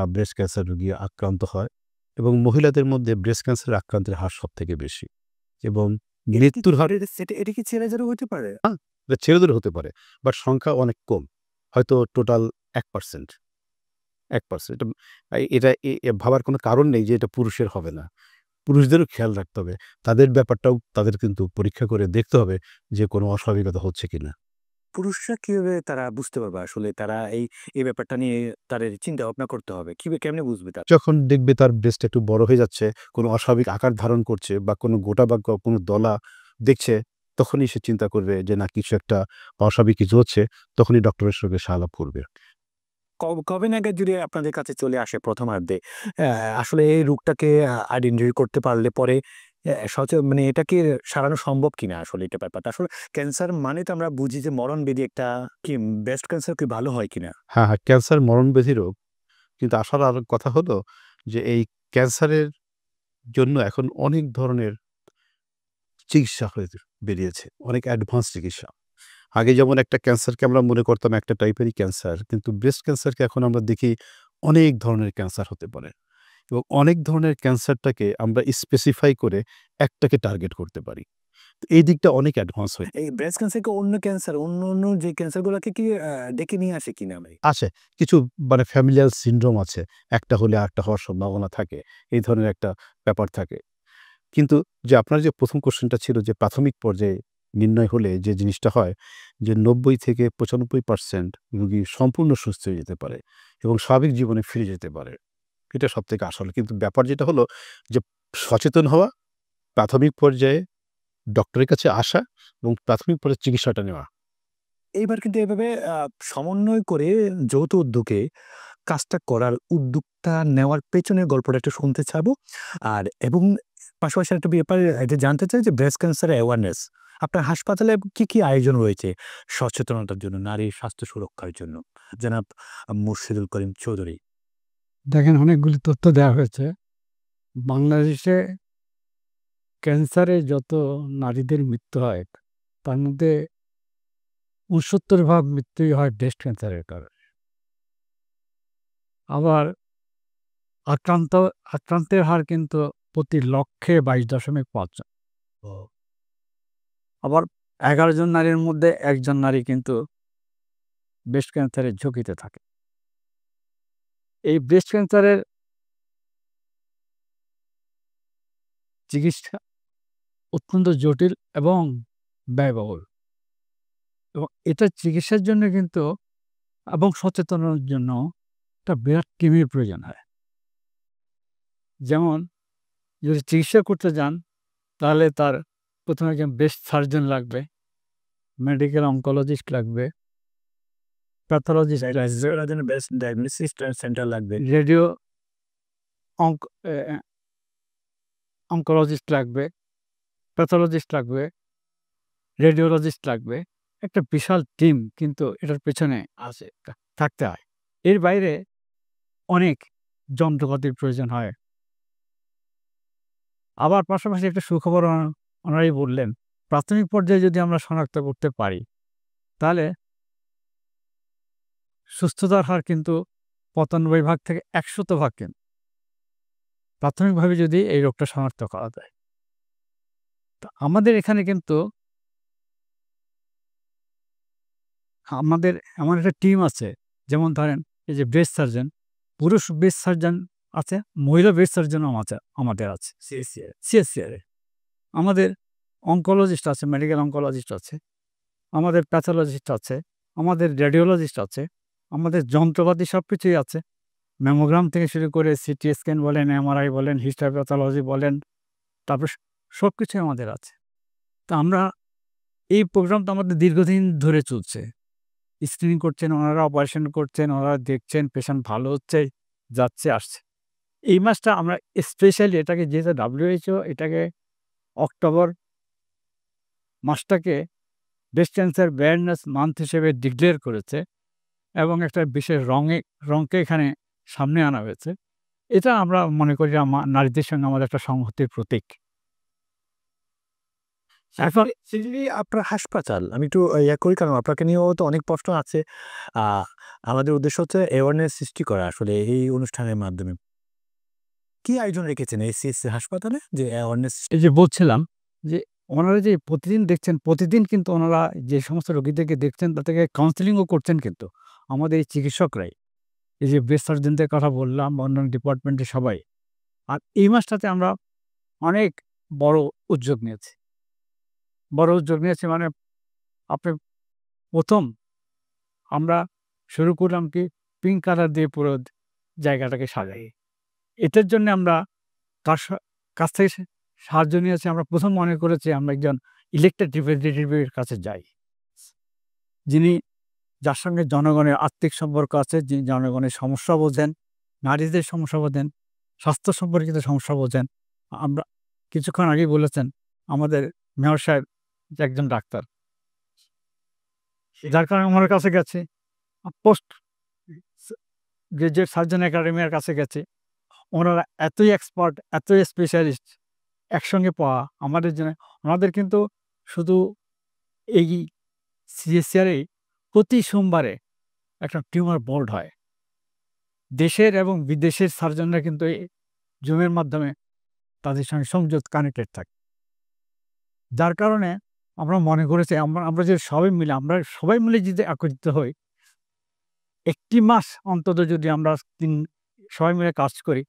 ব্রেস্ট ক্যান্সার রোগী আক্রান্ত হয় এবং মহিলাদের মধ্যে ব্রেস্ট ক্যান্সার আক্রান্তের হার সবথেকে বেশি এবং মৃত্যুর হার এটা কি ছেলেদেরও হতে পারে? এটা ছেলেদের হতে পারে। বাট সংখ্যা অনেক কম। হয়তো টোটাল ১% 1% এটা ভাবার কোনো কারণ নেই যে এটা পুরুষের হবে না। পুরুষদেরও খেয়াল রাখতে হবে। তাদের ব্যাপারটাও তাদের কিন্তু পরীক্ষা করে দেখতে হবে যে কোনো অস্বাভাবিকতা হচ্ছে কিনা। পুরুষরা কিভাবে তারা বুঝতে পারবে আসলে তারা এই ব্যাপারটা নিয়ে তাদের চিন্তা ভাবনা করতে হবে। কেমনে বুঝবে তারা? যখন দেখবে তার ব্রেস্ট একটু বড় হয়ে যাচ্ছে, কোনো অস্বাভাবিক আকার ধারণ করছে বা কোনো গোটা বা কোনো দলা দেখছে, তখনই সে চিন্তা করবে যে না কিছু একটা অস্বাভাবিক কিছু হচ্ছে, তখনই ডক্টরের সঙ্গে আলাপ করবে। কবে নাগাদ যদি আপনাদের কাছে চলে আসে প্রথমার্ধে? আসলে এই রোগটাকে আইডেন্টিফাই করতে পারলে পরে মানে এটা কি সারানো সম্ভব কিনা আসলে এটা ব্যাপারটা? আসলে ক্যান্সার মানে তো আমরা বুঝি যে মরণব্যাধি একটা কি ব্রেস্ট ক্যান্সার কি ভালো হয় কিনা? হ্যাঁ, হ্যাঁ, ক্যান্সার মরণব্যাধি রোগ। কিন্তু আসার আর কথা হলো যে এই ক্যান্সারের জন্য এখন অনেক ধরনের চিকিৎসা বেরিয়েছে। অনেক অ্যাডভান্স চিকিৎসা। আগে যেমন একটা ক্যান্সারকে আমরা মনে করতাম একটা টাইপেরই ক্যান্সার। কিন্তু ব্রেস্ট ক্যান্সারকে এখন আমরা দেখি অনেক ধরনের ক্যান্সার হতে পারে। এবং অনেক ধরনের ক্যান্সারটাকে আমরা স্পেসিফাই করে একটাকে টার্গেট করতে পারি। তো এই দিকটা অনেক অ্যাডভান্স হয়ে এই ব্রেস্ট ক্যান্সার কি অন্য ক্যান্সার, অন্য যে ক্যান্সারগুলোকে কি ডেকে নিয়ে আসে কিনা ভাই? আছে। কিছু মানে ফ্যামিলিয়াল সিনড্রোম আছে। একটা হলে আরেকটা হওয়ার সম্ভাবনা থাকে। এই ধরনের একটা ব্যাপার থাকে। কিন্তু যে আপনার যে ১ম কোয়েশ্চেনটা ছিল যে প্রাথমিক পর্যায়ে নির্ণয় হলে যে জিনিসটা হয় যে ৯০ থেকে ৯৫% রোগী সম্পূর্ণ সুস্থ হয়ে যেতে পারে এবং স্বাভাবিক জীবনে ফিরে যেতে পারে। এটা সবথেকে আসল। কিন্তু ব্যাপার যেটা হলো যে সচেতন হওয়া, প্রাথমিক পর্যায়ে ডক্টরের কাছে আসা এবং প্রাথমিক পর্যায়ে চিকিৎসাটা নেওয়া। এইবার কিন্তু এভাবে সমন্বয় করে যৌথ উদ্যোগে কাজটা করার উদ্যোগটা নেওয়ার পেছনের গল্পটা একটু শুনতে চাবো। এবং পাশাপাশি আরেকটা ব্যাপার এটা জানতে চাই যে ব্রেস্ট ক্যান্সার অ্যাওয়ারনেস আপনার হাসপাতালে কি আয়োজন রয়েছে সচেতনতার জন্য, নারীর স্বাস্থ্য সুরক্ষার জন্য? জনাব মুর্শিদুল করিম চৌধুরী। দেখেন অনেকগুলি তথ্য দেওয়া হয়েছে। বাংলাদেশে ক্যান্সারে যত নারীদের মৃত্যু হয়, তার মধ্যে ৬৯% মৃত্যুই হয় ব্রেস্ট ক্যান্সারের কারণে। আবার আক্রান্ত আক্রান্তের হার কিন্তু প্রতি লক্ষে ২২.৫ জন। আবার ১১ জন নারীর মধ্যে ১ জন নারী কিন্তু ব্রেস্ট ক্যান্সারের ঝুঁকিতে থাকে। এই ব্রেস্ট ক্যান্সারের চিকিৎসা অত্যন্ত জটিল এবং ব্যয়বহুল এবং এটার চিকিৎসার জন্য কিন্তু এবং সচেতনের জন্য একটা বিরাট টিমের প্রয়োজন হয়। যেমন যদি চিকিৎসা করতে যান তাহলে তার প্রথমে একজন ব্রেস্ট সার্জন লাগবে, মেডিকেল অনকোলজিস্ট লাগবে, প্যাথোলজিস্ট লাগবে, বেস্ট ডায়াগনোসিস সেন্টার লাগবে। রেডিও অঙ্ক অনকোলজিস্ট লাগবে, প্যাথোলজিস্ট লাগবে, রেডিওলজিস্ট লাগবে। একটা বিশাল টিম কিন্তু এটার পেছনে আছে, থাকতে হয়। এর বাইরে অনেক যন্ত্রপাতির প্রয়োজন হয়। আবার পাশাপাশি একটা সুখবর ওনারাই বললেন, প্রাথমিক পর্যায়ে যদি আমরা শনাক্ত করতে পারি, তাহলে সুস্থতার হার কিন্তু ৯৫% থেকে ১০০% কিন্তু প্রাথমিকভাবে যদি এই রোগটা শনাক্ত করা যায়। তো আমাদের এখানে কিন্তু আমাদের এমন একটা টিম আছে, যেমন ধরেন এই যে ব্রেস্ট সার্জন, পুরুষ ব্রেস্ট সার্জন আছে, মহিলা ব্রেস্ট সার্জনও আমাদের আছে সিএসসিআর-এ। আমাদের অনকোলজিস্ট আছে, মেডিকেল অনকোলজিস্ট আছে, আমাদের প্যাথোলজিস্ট আছে, আমাদের রেডিওলজিস্ট আছে, আমাদের যন্ত্রপাতি সবকিছুই আছে। ম্যামোগ্রাম থেকে শুরু করে সিটি স্ক্যান বলেন, এমআরআই বলেন, হিস্টোপ্যাথোলজি বলেন, তারপর সবকিছুই আমাদের আছে। তো আমরা এই প্রোগ্রামটা আমাদের দীর্ঘদিন ধরে চলছে। স্ক্রিনিং করছেন ওনারা, অপারেশন করছেন ওনারা, দেখছেন পেশেন্ট ভালো হচ্ছে, যাচ্ছে, আসছে। এই মাসটা আমরা স্পেশালি এটাকে, যেহেতু WHO এটাকে অক্টোবর মাসটাকে ব্রেস্ট ক্যান্সার অ্যাওয়ারনেস মান্থ হিসেবে ডিক্লেয়ার করেছে এবং একটা বিশেষ রঙকে এখানে সামনে আনা হয়েছে। এটা আমরা মনে করি নারীদের সঙ্গে আমাদের একটা সংহতির প্রতীক। এখন সেটি আপনার হাসপাতাল আমি একটু করি, কারণ আপনাকে নিয়েও তো অনেক প্রশ্ন আছে। আ আমাদের উদ্দেশ্য হচ্ছে অ্যাওয়ারনেস সৃষ্টি করা আসলে এই অনুষ্ঠানের মাধ্যমে। কি আয়োজন রেখেছেন এই সিএসসি হাসপাতালে যে অ্যাওয়ারনেস? এই যে বলছিলাম যে ওনারা যে প্রতিদিন দেখছেন, প্রতিদিন কিন্তু ওনারা যে সমস্ত রোগীদেরকে দেখছেন তাদেরকে কাউন্সেলিংও করছেন কিন্তু আমাদের এই চিকিৎসকরাই। এই যে ব্রেস্ট সার্জনদের কথা বললাম, অন্যান্য ডিপার্টমেন্টের সবাই। আর এই মাসটাতে আমরা অনেক বড় উদ্যোগ নিয়েছি। মানে আপনি ১ম আমরা শুরু করলাম কি পিঙ্ক কালার দিয়ে পুরো জায়গাটাকে সাজাই। এটার জন্য আমরা কার কাছ থেকে সাহায্য নিয়েছি। আমরা ১ম মনে করেছি আমরা একজন ইলেক্টেড রিপ্রেজেন্টেটিভের কাছে যাই। যার সঙ্গে জনগণের আত্মিক সম্পর্ক আছে, যিনি জনগণের সমস্যা বোঝেন, নারীদের সমস্যা বোঝেন, স্বাস্থ্য সম্পর্কিত সমস্যা বোঝেন। আমরা কিছুক্ষণ আগেই বলেছেন আমাদের মেয়র সাহেব যে একজন ডাক্তার। যার কারণে আমার কাছে গেছে পোস্ট গ্রাজুয়েট সার্জন একাডেমির কাছে গেছে। ওনারা এতই এক্সপার্ট, এতই স্পেশালিস্ট একসঙ্গে পাওয়া আমাদের জন্য। ওনাদের কিন্তু শুধু এই সিএসসিআরে প্রতি সোমবারে একটা টিউমার বোর্ড হয়। দেশের এবং বিদেশের সার্জনরা কিন্তু এই জুমের মাধ্যমে তাদের সঙ্গে সংযোগ কানেক্টেড থাকে। যার কারণে আমরা মনে করেছি আমরা যে সবাই মিলে যদি একত্রিত হই, একটি মাস অন্তত যদি আমরা সবাই মিলে কাজ করি,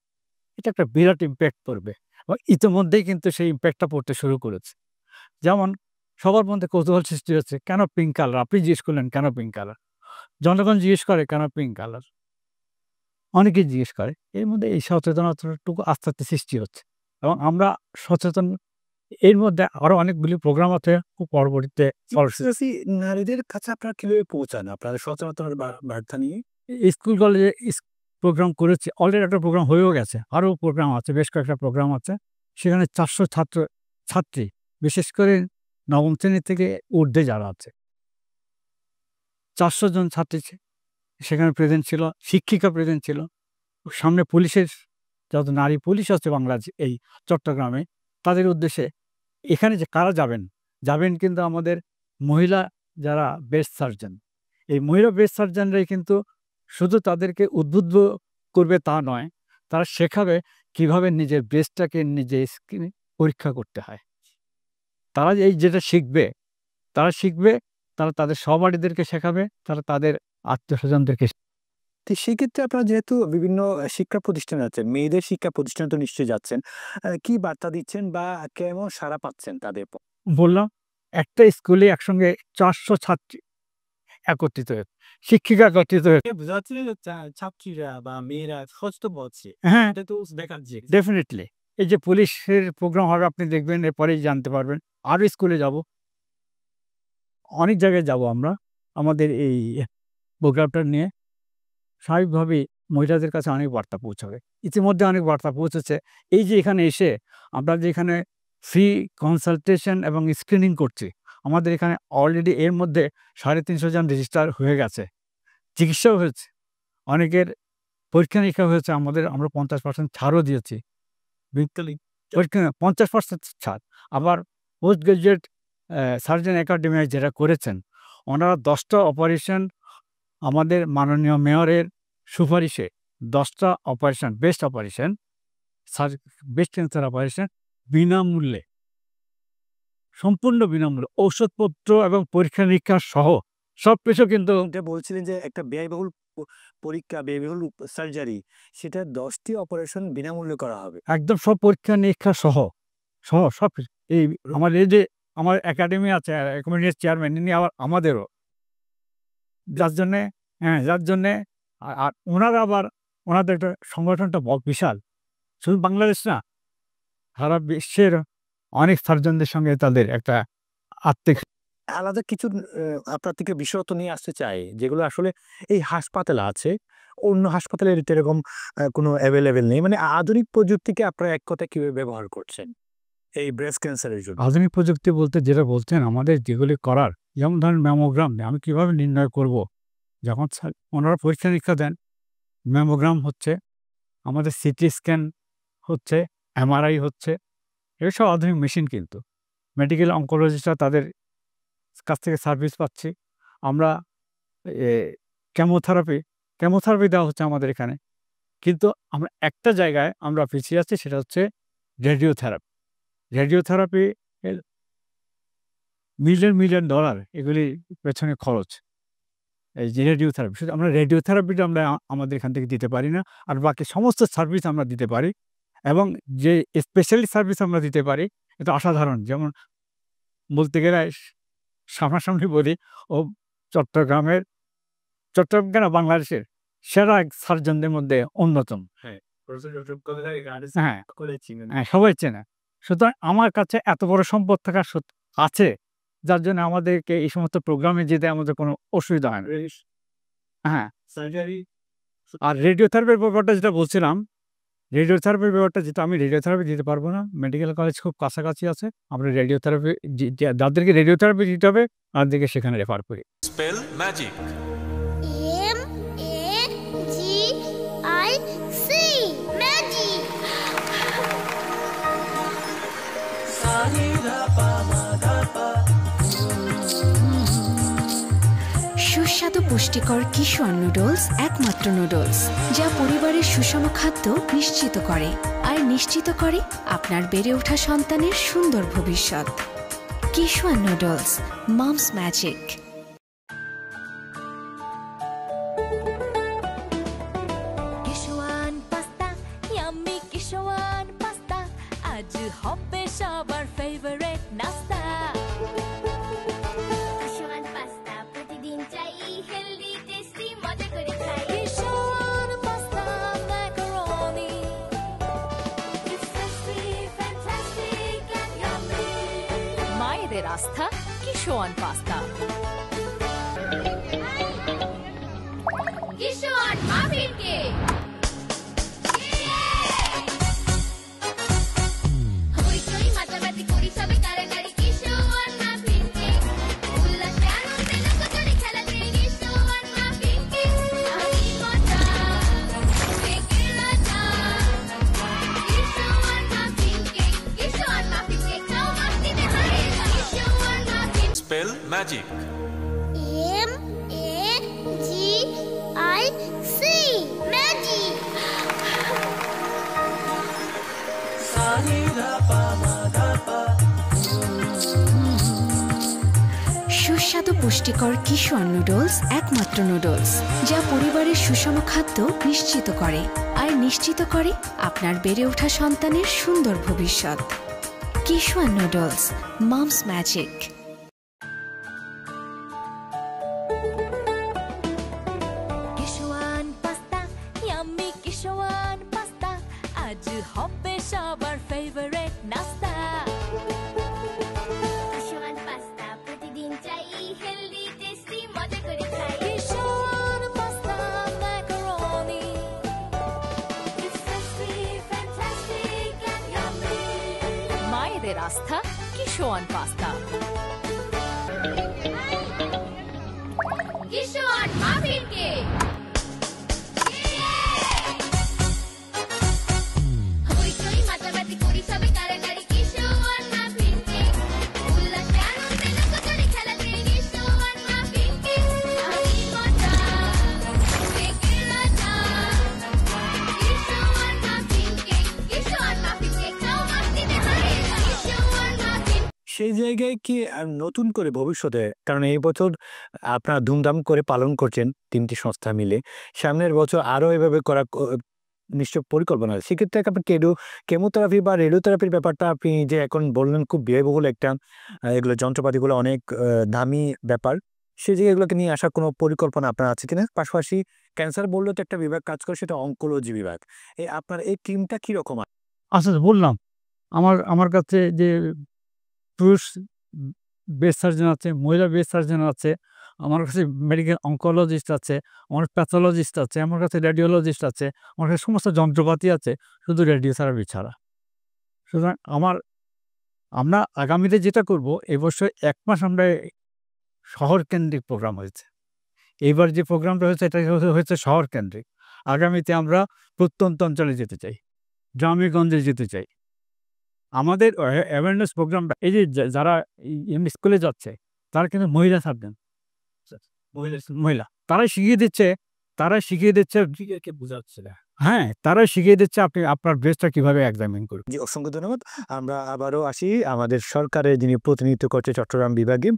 এটা একটা বিরাট ইম্প্যাক্ট পড়বে। এবং ইতিমধ্যেই কিন্তু সেই ইম্প্যাক্টটা পড়তে শুরু করেছে। যেমন সবার মধ্যে কৌতূহল সৃষ্টি হচ্ছে, কেন পিঙ্ক কালার? আপনি জিজ্ঞেস করলেন কেন পিঙ্ক কালার? জনগণ জিজ্ঞেস করে কেন পিঙ্ক কালার? অনেকেই জিজ্ঞেস করে। এর মধ্যে এই সচেতনতাটুকু আস্তে আস্তে সৃষ্টি হচ্ছে এবং আমরা সচেতন। এর মধ্যে আরো অনেকগুলি প্রোগ্রাম আছে পরবর্তীতে। নারীদের কাছে আপনারা কিভাবে পৌঁছান আপনাদের সচেতনতার বার্তা নিয়ে? স্কুল কলেজে প্রোগ্রাম করেছি, অলরেডি একটা প্রোগ্রাম হয়েও গেছে, আরও প্রোগ্রাম আছে, বেশ কয়েকটা প্রোগ্রাম আছে। সেখানে 400 ছাত্রী, বিশেষ করে নবম শ্রেণী থেকে ঊর্ধ্বে যারা আছে 400 জন ছাত্রী সেখানে প্রেজেন্ট ছিল, শিক্ষিকা প্রেজেন্ট ছিল। সামনে পুলিশের যত নারী পুলিশ আছে বাংলাদেশ এই চট্টগ্রামে, তাদের উদ্দেশ্যে এখানে যে কারা যাবেন কিন্তু আমাদের মহিলা যারা ব্রেস্ট সার্জন। এই মহিলা ব্রেস্ট সার্জনরাই কিন্তু শুধু তাদেরকে উদ্বুদ্ধ করবে তা নয়, তারা শেখাবে কিভাবে নিজের ব্রেস্টটাকে নিজে স্ক্রিনে পরীক্ষা করতে হয়। তারা এই যেটা শিখবে, তারা তাদের সহপাঠীদেরকে শেখাবে, তারা তাদের আত্মীয়-স্বজনদেরকে। তো সেক্ষেত্রে আপনারা যেহেতু বিভিন্ন শিক্ষা প্রতিষ্ঠান আছে, মেয়েদের শিক্ষা প্রতিষ্ঠানে তো নিশ্চয়ই যাচ্ছেন। কি বার্তা দিচ্ছেন বা কেমন সাড়া পাচ্ছেন তাদের? বললাম, একটা স্কুলে একসঙ্গে 400 ছাত্রী একত্রিত হয়েছে, শিক্ষিকা একত্রিত হয়েছে। বোঝা যাচ্ছে যে ছাত্রীরা বা মেয়েরা সচেতন হচ্ছে। হ্যাঁ, এটা তো দেখার যে ডেফিনেটলি। এই যে পুলিশের প্রোগ্রাম হবে আপনি দেখবেন, এরপরেই জানতে পারবেন। আরও স্কুলে যাব, অনেক জায়গায় যাব আমরা আমাদের এই প্রোগ্রামটা নিয়ে। স্বাভাবিকভাবেই মহিলাদের কাছে অনেক বার্তা পৌঁছাবে। ইতিমধ্যে অনেক বার্তা পৌঁছেছে। এই যে এখানে এসে আমরা যে এখানে ফ্রি কনসালটেশন এবং স্ক্রিনিং করছি, আমাদের এখানে অলরেডি এর মধ্যে 350 জন রেজিস্টার হয়ে গেছে, চিকিৎসাও হয়েছে, অনেকের পরীক্ষা-নিরীক্ষা হয়েছে। আমরা 50% ছাড়ও দিয়েছি। পরীক্ষা 50% ছাড়। আবার পোস্ট গ্রাজুয়েট সার্জন একাডেমিয়ায় যারা করেছেন, ওনারা 10টা অপারেশন আমাদের মাননীয় মেয়রের সুপারিশে 10টা অপারেশন, ব্রেস্ট ক্যান্সার অপারেশন বিনামূল্যে, সম্পূর্ণ বিনামূল্যে, ঔষধপত্র এবং পরীক্ষা-নিরীক্ষা সহ সবকিছু কিন্তু। এটা বলছিলেন যে একটা ব্যয়বহুল পরীক্ষা, ব্যয়বহুল সার্জারি, সেটা 10টি অপারেশন বিনামূল্যে করা হবে। একদম সব পরীক্ষা-নিরীক্ষা সহ সবকিছু। এই আমার একাডেমি আছে, কমিটির চেয়ারম্যান, ইনি আবার আমাদেরও। যার জন্যে আর ওনারা আবার ওনাদের একটা সংগঠনটা বিশাল। শুধু বাংলাদেশ না, সারা বিশ্বের অনেক সার্জনদের সঙ্গে তাদের একটা আত্মিক। আলাদা কিছু আপনার থেকে বিশেষত্ব নিয়ে আসতে চাই, যেগুলো আসলে এই হাসপাতালে আছে, অন্য হাসপাতালে এরকম কোনো অ্যাভেলেবেল নেই। মানে আধুনিক প্রযুক্তিকে আপনারা এক কথায় কিভাবে ব্যবহার করছেন এই ব্রেস্ট ক্যান্সারের জন্য? আধুনিক প্রযুক্তি বলতে যেটা বলছেন, আমাদের যেগুলি করার, যেমন ধরেন ম্যামোগ্রাম, আমি কিভাবে নির্ণয় করব? যখন ওনারা পরীক্ষা-নিরীক্ষা দেন, ম্যামোগ্রাম হচ্ছে, আমাদের সিটি স্ক্যান হচ্ছে, এমআরআই হচ্ছে, এগুলো সব আধুনিক মেশিন। কিন্তু মেডিকেল অঙ্কোলজিস্টরা তাদের কাছ থেকে সার্ভিস পাচ্ছি। আমরা কেমোথেরাপি দেওয়া হচ্ছে আমাদের এখানে। কিন্তু আমরা একটা জায়গায় আমরা পিছিয়ে আছি, সেটা হচ্ছে রেডিওথেরাপি এর মিলিয়ন ডলার এগুলি পেছনে খরচ। এই যে রেডিওথেরাপি, শুধু আমরা রেডিওথেরাপিটা আমরা আমাদের এখান থেকে দিতে পারি না, আর বাকি সমস্ত সার্ভিস আমরা দিতে পারি। এবং যে স্পেশালি সার্ভিস আমরা দিতে পারি এটা অসাধারণ। যেমন বলতে গেলে সামনাসামনি বলি, ও চট্টগ্রাম কেন বাংলাদেশের সেরা সার্জনদের মধ্যে অন্যতম। হ্যাঁ, সবাই চেনে। সুতরাং আমার কাছে এত বড় সম্পদ থাকা আছে, যার জন্য আমাদেরকে এই সমস্ত প্রোগ্রামে যেতে আমাদের কোনো অসুবিধা হয় না। হ্যাঁ, আর রেডিওথেরাপির ব্যাপারটা যেটা বলছিলাম, রেডিওথেরাপির ব্যাপারটা যেটা আমি রেডিওথেরাপি দিতে পারবো না, মেডিকেল কলেজ খুব কাছাকাছি আছে, আমরা রেডিওথেরাপি যাদেরকে রেডিওথেরাপি দিতে হবে তাদেরকে সেখানে রেফার করি। Spell magic. Magic. সুস্বাদু পুষ্টিকর কিশোর নুডলস একমাত্র নুডলস যা পরিবারের সুষম খাদ্য নিশ্চিত করে আর নিশ্চিত করে আপনার বেড়ে ওঠা সন্তানের সুন্দর ভবিষ্যৎ। Kishore noodles, moms magic. Kishwan pasta, yummy Kishwan pasta, আজ হবে সবার ফেভারিট নাস্তা। কিশোর পাস্তা প্রতিদিন চাই, হেলদি টেস্টি মজা করে খাই। Kishwan pasta macaroni, It's tasty, fantastic and yummy. মায়েদের আস্থা Kishwan pasta. Kishore muffin cake. হইচই মাতামাতি করি সবে কারাকারি, কিশোর মাফিন কেক। উল্লাসে আনন্দে লোকজনে খেলাতে, কিশোর মাফিন কেক। আমি মজা, কেকের রাজা। Kishore muffin cake, Kishore muffin cake, খাও মাস্তিতে হারে যা। Kishore muffin. Spell magic. MAGIC, magic. সুস্বাদু পুষ্টিকর কিশোর নুডলস একমাত্র নুডলস যা পরিবারের সুষম খাদ্য নিশ্চিত করে আর নিশ্চিত করে আপনার বেড়ে ওঠা সন্তানের সুন্দর ভবিষ্যৎ। Kishore noodles, moms magic. Kishwan pasta, yummy Kishwan pasta, আজ হবে সবার ফেভারিট নাস্তা। কিশোর পাস্তা প্রতিদিন চাই, হেলদি টেস্টি মজা করে খাই। Kishore pasta macaroni, It's tasty, fantastic and yummy. মায়েদের আস্থা Kishwan pasta. Kishore muffin cake. হইচই মাতামাতি করি সবে কারাকারি, কিশোর মাফিন কেক। উল্লাসে আনন্দে লোকজনে খেলাতে, কিশোর মাফিন কেক। আমি মজা, কেকের রাজা। Kishore muffin cake, Kishore muffin cake, খাও মাস্তিতে হারে যা। কিশোর মাফিন। সেই জায়গায় কি নতুন করে ভবিষ্যতে, কারণ এই বছর আপনারা ধুমধাম করে পালন করছেন 3টি সংস্থা মিলে, সামনের বছর আরও এভাবে করা নিশ্চয় পরিকল্পনা আছে। সেক্ষেত্রে আপনার কেমোথেরাপি বা রেডিওথেরাপির ব্যাপারটা আপনি যে এখন বললেন খুব ব্যয়বহুল একটা, এগুলো যন্ত্রপাতিগুলো অনেক দামি ব্যাপার, সেই জায়গায় এগুলোকে নিয়ে আসার কোনো পরিকল্পনা আপনার আছে কিনা? পাশাপাশি ক্যান্সার বললেও তো একটা বিভাগ কাজ করে, সেটা অঙ্কোলজি বিভাগ। আপনার এই টিমটা কীরকম? আচ্ছা, বললাম আমার কাছে যে পুরুষ বেস্ট সার্জন আছে, মহিলা বেস্ট সার্জন আছে, আমার কাছে মেডিকেল অঙ্কোলজিস্ট আছে, আমার প্যাথোলজিস্ট আছে, আমার কাছে রেডিওলজিস্ট আছে, আমার কাছে সমস্ত যন্ত্রপাতি আছে, শুধু রেডিওথেরাপি ছাড়া। সুতরাং আমরা আগামীতে যেটা করব, এবছর 1 মাস আমরা শহর কেন্দ্রিক প্রোগ্রাম হয়েছে। এইবার যে প্রোগ্রামটা হয়েছে এটা হয়েছে শহর কেন্দ্রিক। আগামীতে আমরা প্রত্যন্ত অঞ্চলে যেতে চাই, গ্রামে গঞ্জে যেতে চাই। আমাদের অ্যাওয়ারনেস প্রোগ্রামটা, এই যে যারা এমনি স্কুলে যাচ্ছে তারা কিন্তু মহিলা সার্জন, মহিলা তারাই শিখিয়ে দিচ্ছে বোঝাচ্ছে। হ্যাঁ, তারাই শিখিয়ে দিচ্ছে আপনি আপনার ব্রেস্টটা কিভাবে এক্সামিন করবেন। জি, অসংখ্য ধন্যবাদ। আমরা আবারও আসি আমাদের সরকারের যিনি প্রতিনিধিত্ব করছে চট্টগ্রাম বিভাগে,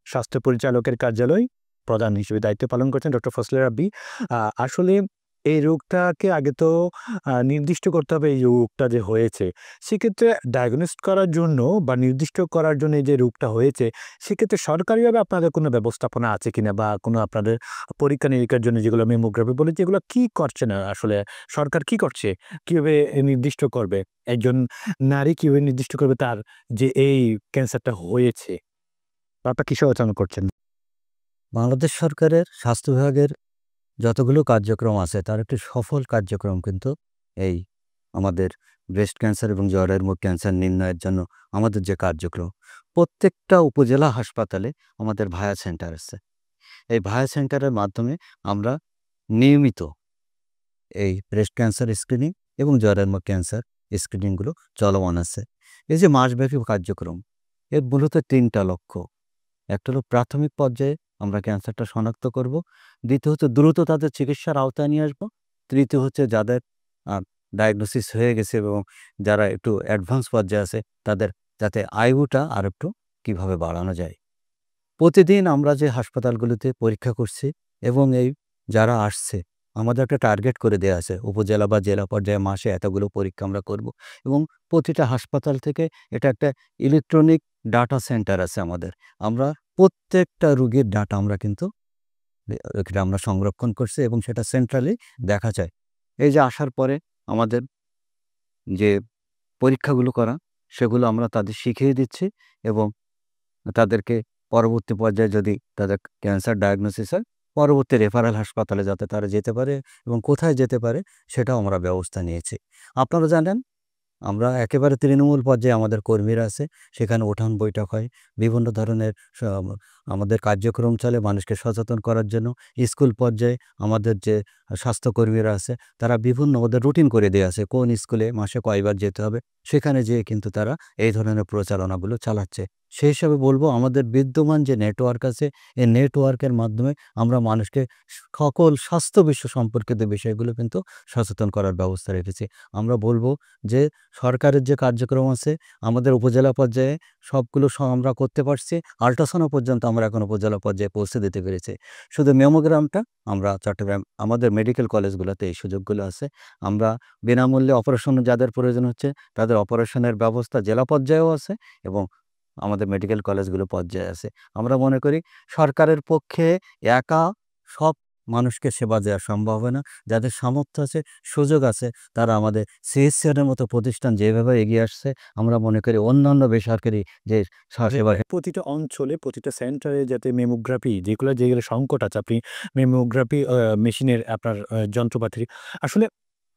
স্বাস্থ্য পরিচালকের কার্যালয়, প্রধান হিসেবে দায়িত্ব পালন করছেন ডক্টর ফজলে রাব্বি। আসলে এই রোগটাকে আগে তো নির্দিষ্ট করতে হবে এই রোগটা যে হয়েছে। সেক্ষেত্রে ডায়াগনোস করার জন্য বা নির্দিষ্ট করার জন্য এই যে রোগটা হয়েছে, সেক্ষেত্রে সরকারিভাবে আপনাদের কোনো ব্যবস্থাপনা আছে কিনা বা কোনো আপনাদের পরীক্ষা-নিরীক্ষার জন্য যেগুলো মেমোগ্রাফি বলে যেগুলো কি করছে না আসলে সরকার কি করছে? কিভাবে নির্দিষ্ট করবে? একজন নারী কিভাবে নির্দিষ্ট করবে তার যে এই ক্যান্সারটা হয়েছে? আপনারা কি সচেতন করছেন? বাংলাদেশ সরকারের স্বাস্থ্য বিভাগের যতগুলো কার্যক্রম আছে তার একটি সফল কার্যক্রম কিন্তু এই আমাদের ব্রেস্ট ক্যান্সার এবং জরায়ুর মুখ ক্যান্সার নির্ণয়ের জন্য আমাদের যে কার্যক্রম, প্রত্যেকটা উপজেলা হাসপাতালে আমাদের ভায়া সেন্টার আছে। এই ভায়া সেন্টারের মাধ্যমে আমরা নিয়মিত এই ব্রেস্ট ক্যান্সার স্ক্রিনিং এবং জরায়ুর মুখ ক্যান্সার স্ক্রিনিংগুলো চলমান আছে। এই যে মাসব্যাপী কার্যক্রম, এর মূলত ৩টা লক্ষ্য। একটা হলো প্রাথমিক পর্যায়ে আমরা ক্যান্সারটা শনাক্ত করব, দ্বিতীয় হচ্ছে দ্রুত তাদের চিকিৎসার আওতায় নিয়ে আসবো, তৃতীয় হচ্ছে যাদের ডায়াগনোসিস হয়ে গেছে এবং যারা একটু অ্যাডভান্স পর্যায়ে আছে তাদের যাতে আয়ুটা আর একটু কীভাবে বাড়ানো যায়। প্রতিদিন আমরা যে হাসপাতালগুলোতে পরীক্ষা করছি এবং এই যারা আসছে আমাদের একটা টার্গেট করে দেওয়া আছে, উপজেলা বা জেলা পর্যায়ে মাসে এতগুলো পরীক্ষা আমরা করব এবং প্রতিটা হাসপাতাল থেকে এটা একটা ইলেকট্রনিক ডাটা সেন্টার আছে আমাদের। আমরা প্রত্যেকটা রোগীর ডাটা আমরা কিন্তু এটা আমরা সংরক্ষণ করছি এবং সেটা সেন্ট্রালি দেখা যায়। এই যে আসার পরে আমাদের যে পরীক্ষাগুলো করা সেগুলো আমরা তাদের শিখিয়ে দিচ্ছি এবং তাদেরকে পরবর্তী পর্যায়ে যদি তাদের ক্যান্সার ডায়াগনোসিস হয় পরবর্তী রেফারেল হাসপাতালে যাতে তারা যেতে পারে এবং কোথায় যেতে পারে সেটাও আমরা ব্যবস্থা নিয়েছি। আপনারা জানেন আমরা একেবারে তৃণমূল পর্যায়ে আমাদের কর্মীরা আছে, সেখানে উঠান বৈঠক হয়, বিভিন্ন ধরনের আমাদের কার্যক্রম চলে মানুষকে সচেতন করার জন্য। স্কুল পর্যায়ে আমাদের যে স্বাস্থ্যকর্মীরা আছে তারা বিভিন্ন ওদের রুটিন করে দেওয়া আছে কোন স্কুলে মাসে কয়বার যেতে হবে, সেখানে যেয়ে কিন্তু তারা এই ধরনের প্রচারণাগুলো চালাচ্ছে। সেই হিসাবে বলবো আমাদের বিদ্যমান যে নেটওয়ার্ক আছে এই নেটওয়ার্কের মাধ্যমে আমরা মানুষকে সকল স্বাস্থ্য বিষয় সম্পর্কিত বিষয়গুলো কিন্তু সচেতন করার ব্যবস্থা রেখেছি। আমরা বলবো যে সরকারের যে কার্যক্রম আছে আমাদের উপজেলা পর্যায়ে সবগুলো আমরা করতে পারছি, আল্ট্রাসাউন্ড পর্যন্ত আমরা এখন উপজেলা পর্যায়ে পৌঁছে দিতে পেরেছি। শুধু মেমোগ্রামটা আমরা চট্টগ্রাম আমাদের মেডিকেল কলেজগুলোতে এই সুযোগগুলো আছে। আমরা বিনামূল্যে অপারেশন যাদের প্রয়োজন হচ্ছে তাদের অপারেশনের ব্যবস্থা জেলা পর্যায়েও আছে এবং আমাদের মেডিকেল কলেজগুলো পর্যায়ে আছে। আমরা মনে করি সরকারের পক্ষে একা সব মানুষকে সেবা দেওয়া সম্ভব হবে না। যাদের সামর্থ্য আছে সুযোগ আছে তারা আমাদের সিএসসিআরের মতো প্রতিষ্ঠান যেভাবে এগিয়ে আসছে আমরা মনে করি অন্যান্য বেসরকারি যে সেবা প্রতিটা অঞ্চলে প্রতিটা সেন্টারে যাতে মেমোগ্রাফি যেগুলো সংকট আছে আপনি মেমোগ্রাফি মেশিনের আপনার যন্ত্রপাতির আসলে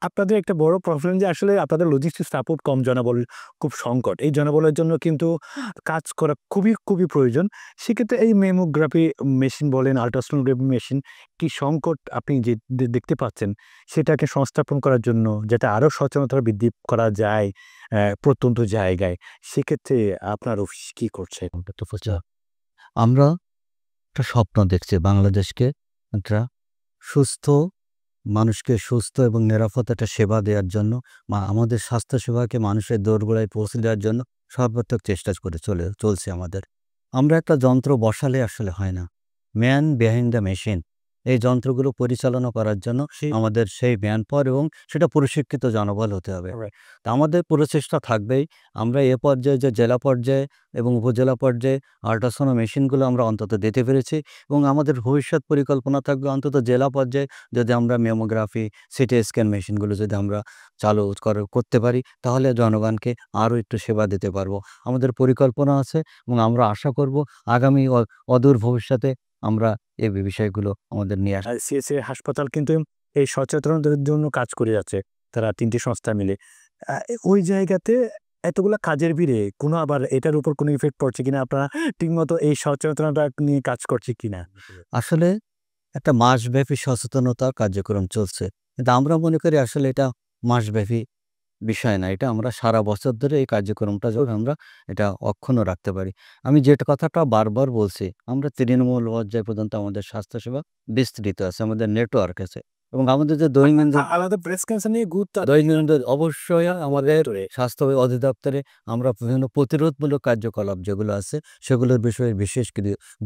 আপনাদের একটা বড় প্রবলেম যে আসলে আপনাদের লজিস্টিক সাপোর্ট কম, জনবল খুব সংকট। এই জনবলের জন্য কিন্তু কাজ করা খুবই প্রয়োজন। সেক্ষেত্রে এই মেমোগ্রাফি মেশিন বলেন, আল্ট্রাসোনোগ্রাফি মেশিন কি সংকট আপনি যে দেখতে পাচ্ছেন সেটাকে সংস্থাপন করার জন্য যাতে আরও সচেতনতা বৃদ্ধি করা যায় প্রত্যন্ত জায়গায়, সেক্ষেত্রে আপনার অফিস কী করছে? আমরা একটা স্বপ্ন দেখছি বাংলাদেশকে একটা সুস্থ মানুষকে সুস্থ এবং নিরাপদ একটা সেবা দেওয়ার জন্য আমাদের স্বাস্থ্যসেবাকে মানুষের দোরগোড়ায় পৌঁছে দেওয়ার জন্য সর্বাত্মক চেষ্টা করে চলছে আমাদের। আমরা একটা যন্ত্র বসালে আসলে হয় না, ম্যান বিহাইন্ড দ্য মেশিন। এই যন্ত্রগুলো পরিচালনা করার জন্য আমাদের সেই ম্যান পাওয়ার এবং সেটা প্রশিক্ষিত জনবল হতে হবে। তা আমাদের প্রচেষ্টা থাকবেই। আমরা এ পর্যায়ে যে জেলা পর্যায়ে এবং উপজেলা পর্যায়ে আল্ট্রাসাউন্ড মেশিনগুলো আমরা অন্তত দিতে পেরেছি এবং আমাদের ভবিষ্যৎ পরিকল্পনা থাকবে অন্তত জেলা পর্যায়ে যদি আমরা মেমোগ্রাফি সিটি স্ক্যান মেশিনগুলো যদি আমরা চালু করতে পারি তাহলে জনগণকে আরও একটু সেবা দিতে পারবো। আমাদের পরিকল্পনা আছে এবং আমরা আশা করব আগামী অদূর ভবিষ্যতে আমরা এই বিষয়গুলো আমাদের নিয়ে আসবো। সিএসসি হাসপাতাল কিন্তু এই সচেতনতার জন্য কাজ করে যাচ্ছে, তারা ৩টি সংস্থা মিলে। ওই জায়গাতে এতগুলা কাজের ভিড়ে কোনো আবার এটার উপর কোনো ইফেক্ট পড়ছে কিনা, আপনারা ঠিকমতো এই সচেতনতা নিয়ে কাজ করছে কিনা? আসলে একটা মাসব্যাপী সচেতনতা কার্যক্রম চলছে, কিন্তু আমরা মনে করি আসলে এটা মাসব্যাপী বিষয় না, এটা আমরা সারা বছর ধরে এই কার্যক্রমটা যখন আমরা এটা অক্ষুণ্ণ রাখতে পারি। আমি যেটা কথাটা বারবার বলছি আমরা তৃণমূল পর্যায় পর্যন্ত আমাদের স্বাস্থ্যসেবা বিস্তৃত আছে, আমাদের নেটওয়ার্ক আছে। এবং আমাদের যে দৈনন্দিন আলাদা ব্রেস্ট ক্যান্সার নিয়ে গুরুত্ব দৈনন্দিন অবশ্যই আমাদের স্বাস্থ্য অধিদপ্তরে আমরা বিভিন্ন প্রতিরোধমূলক কার্যকলাপ যেগুলো আছে সেগুলোর বিষয়ে বিশেষ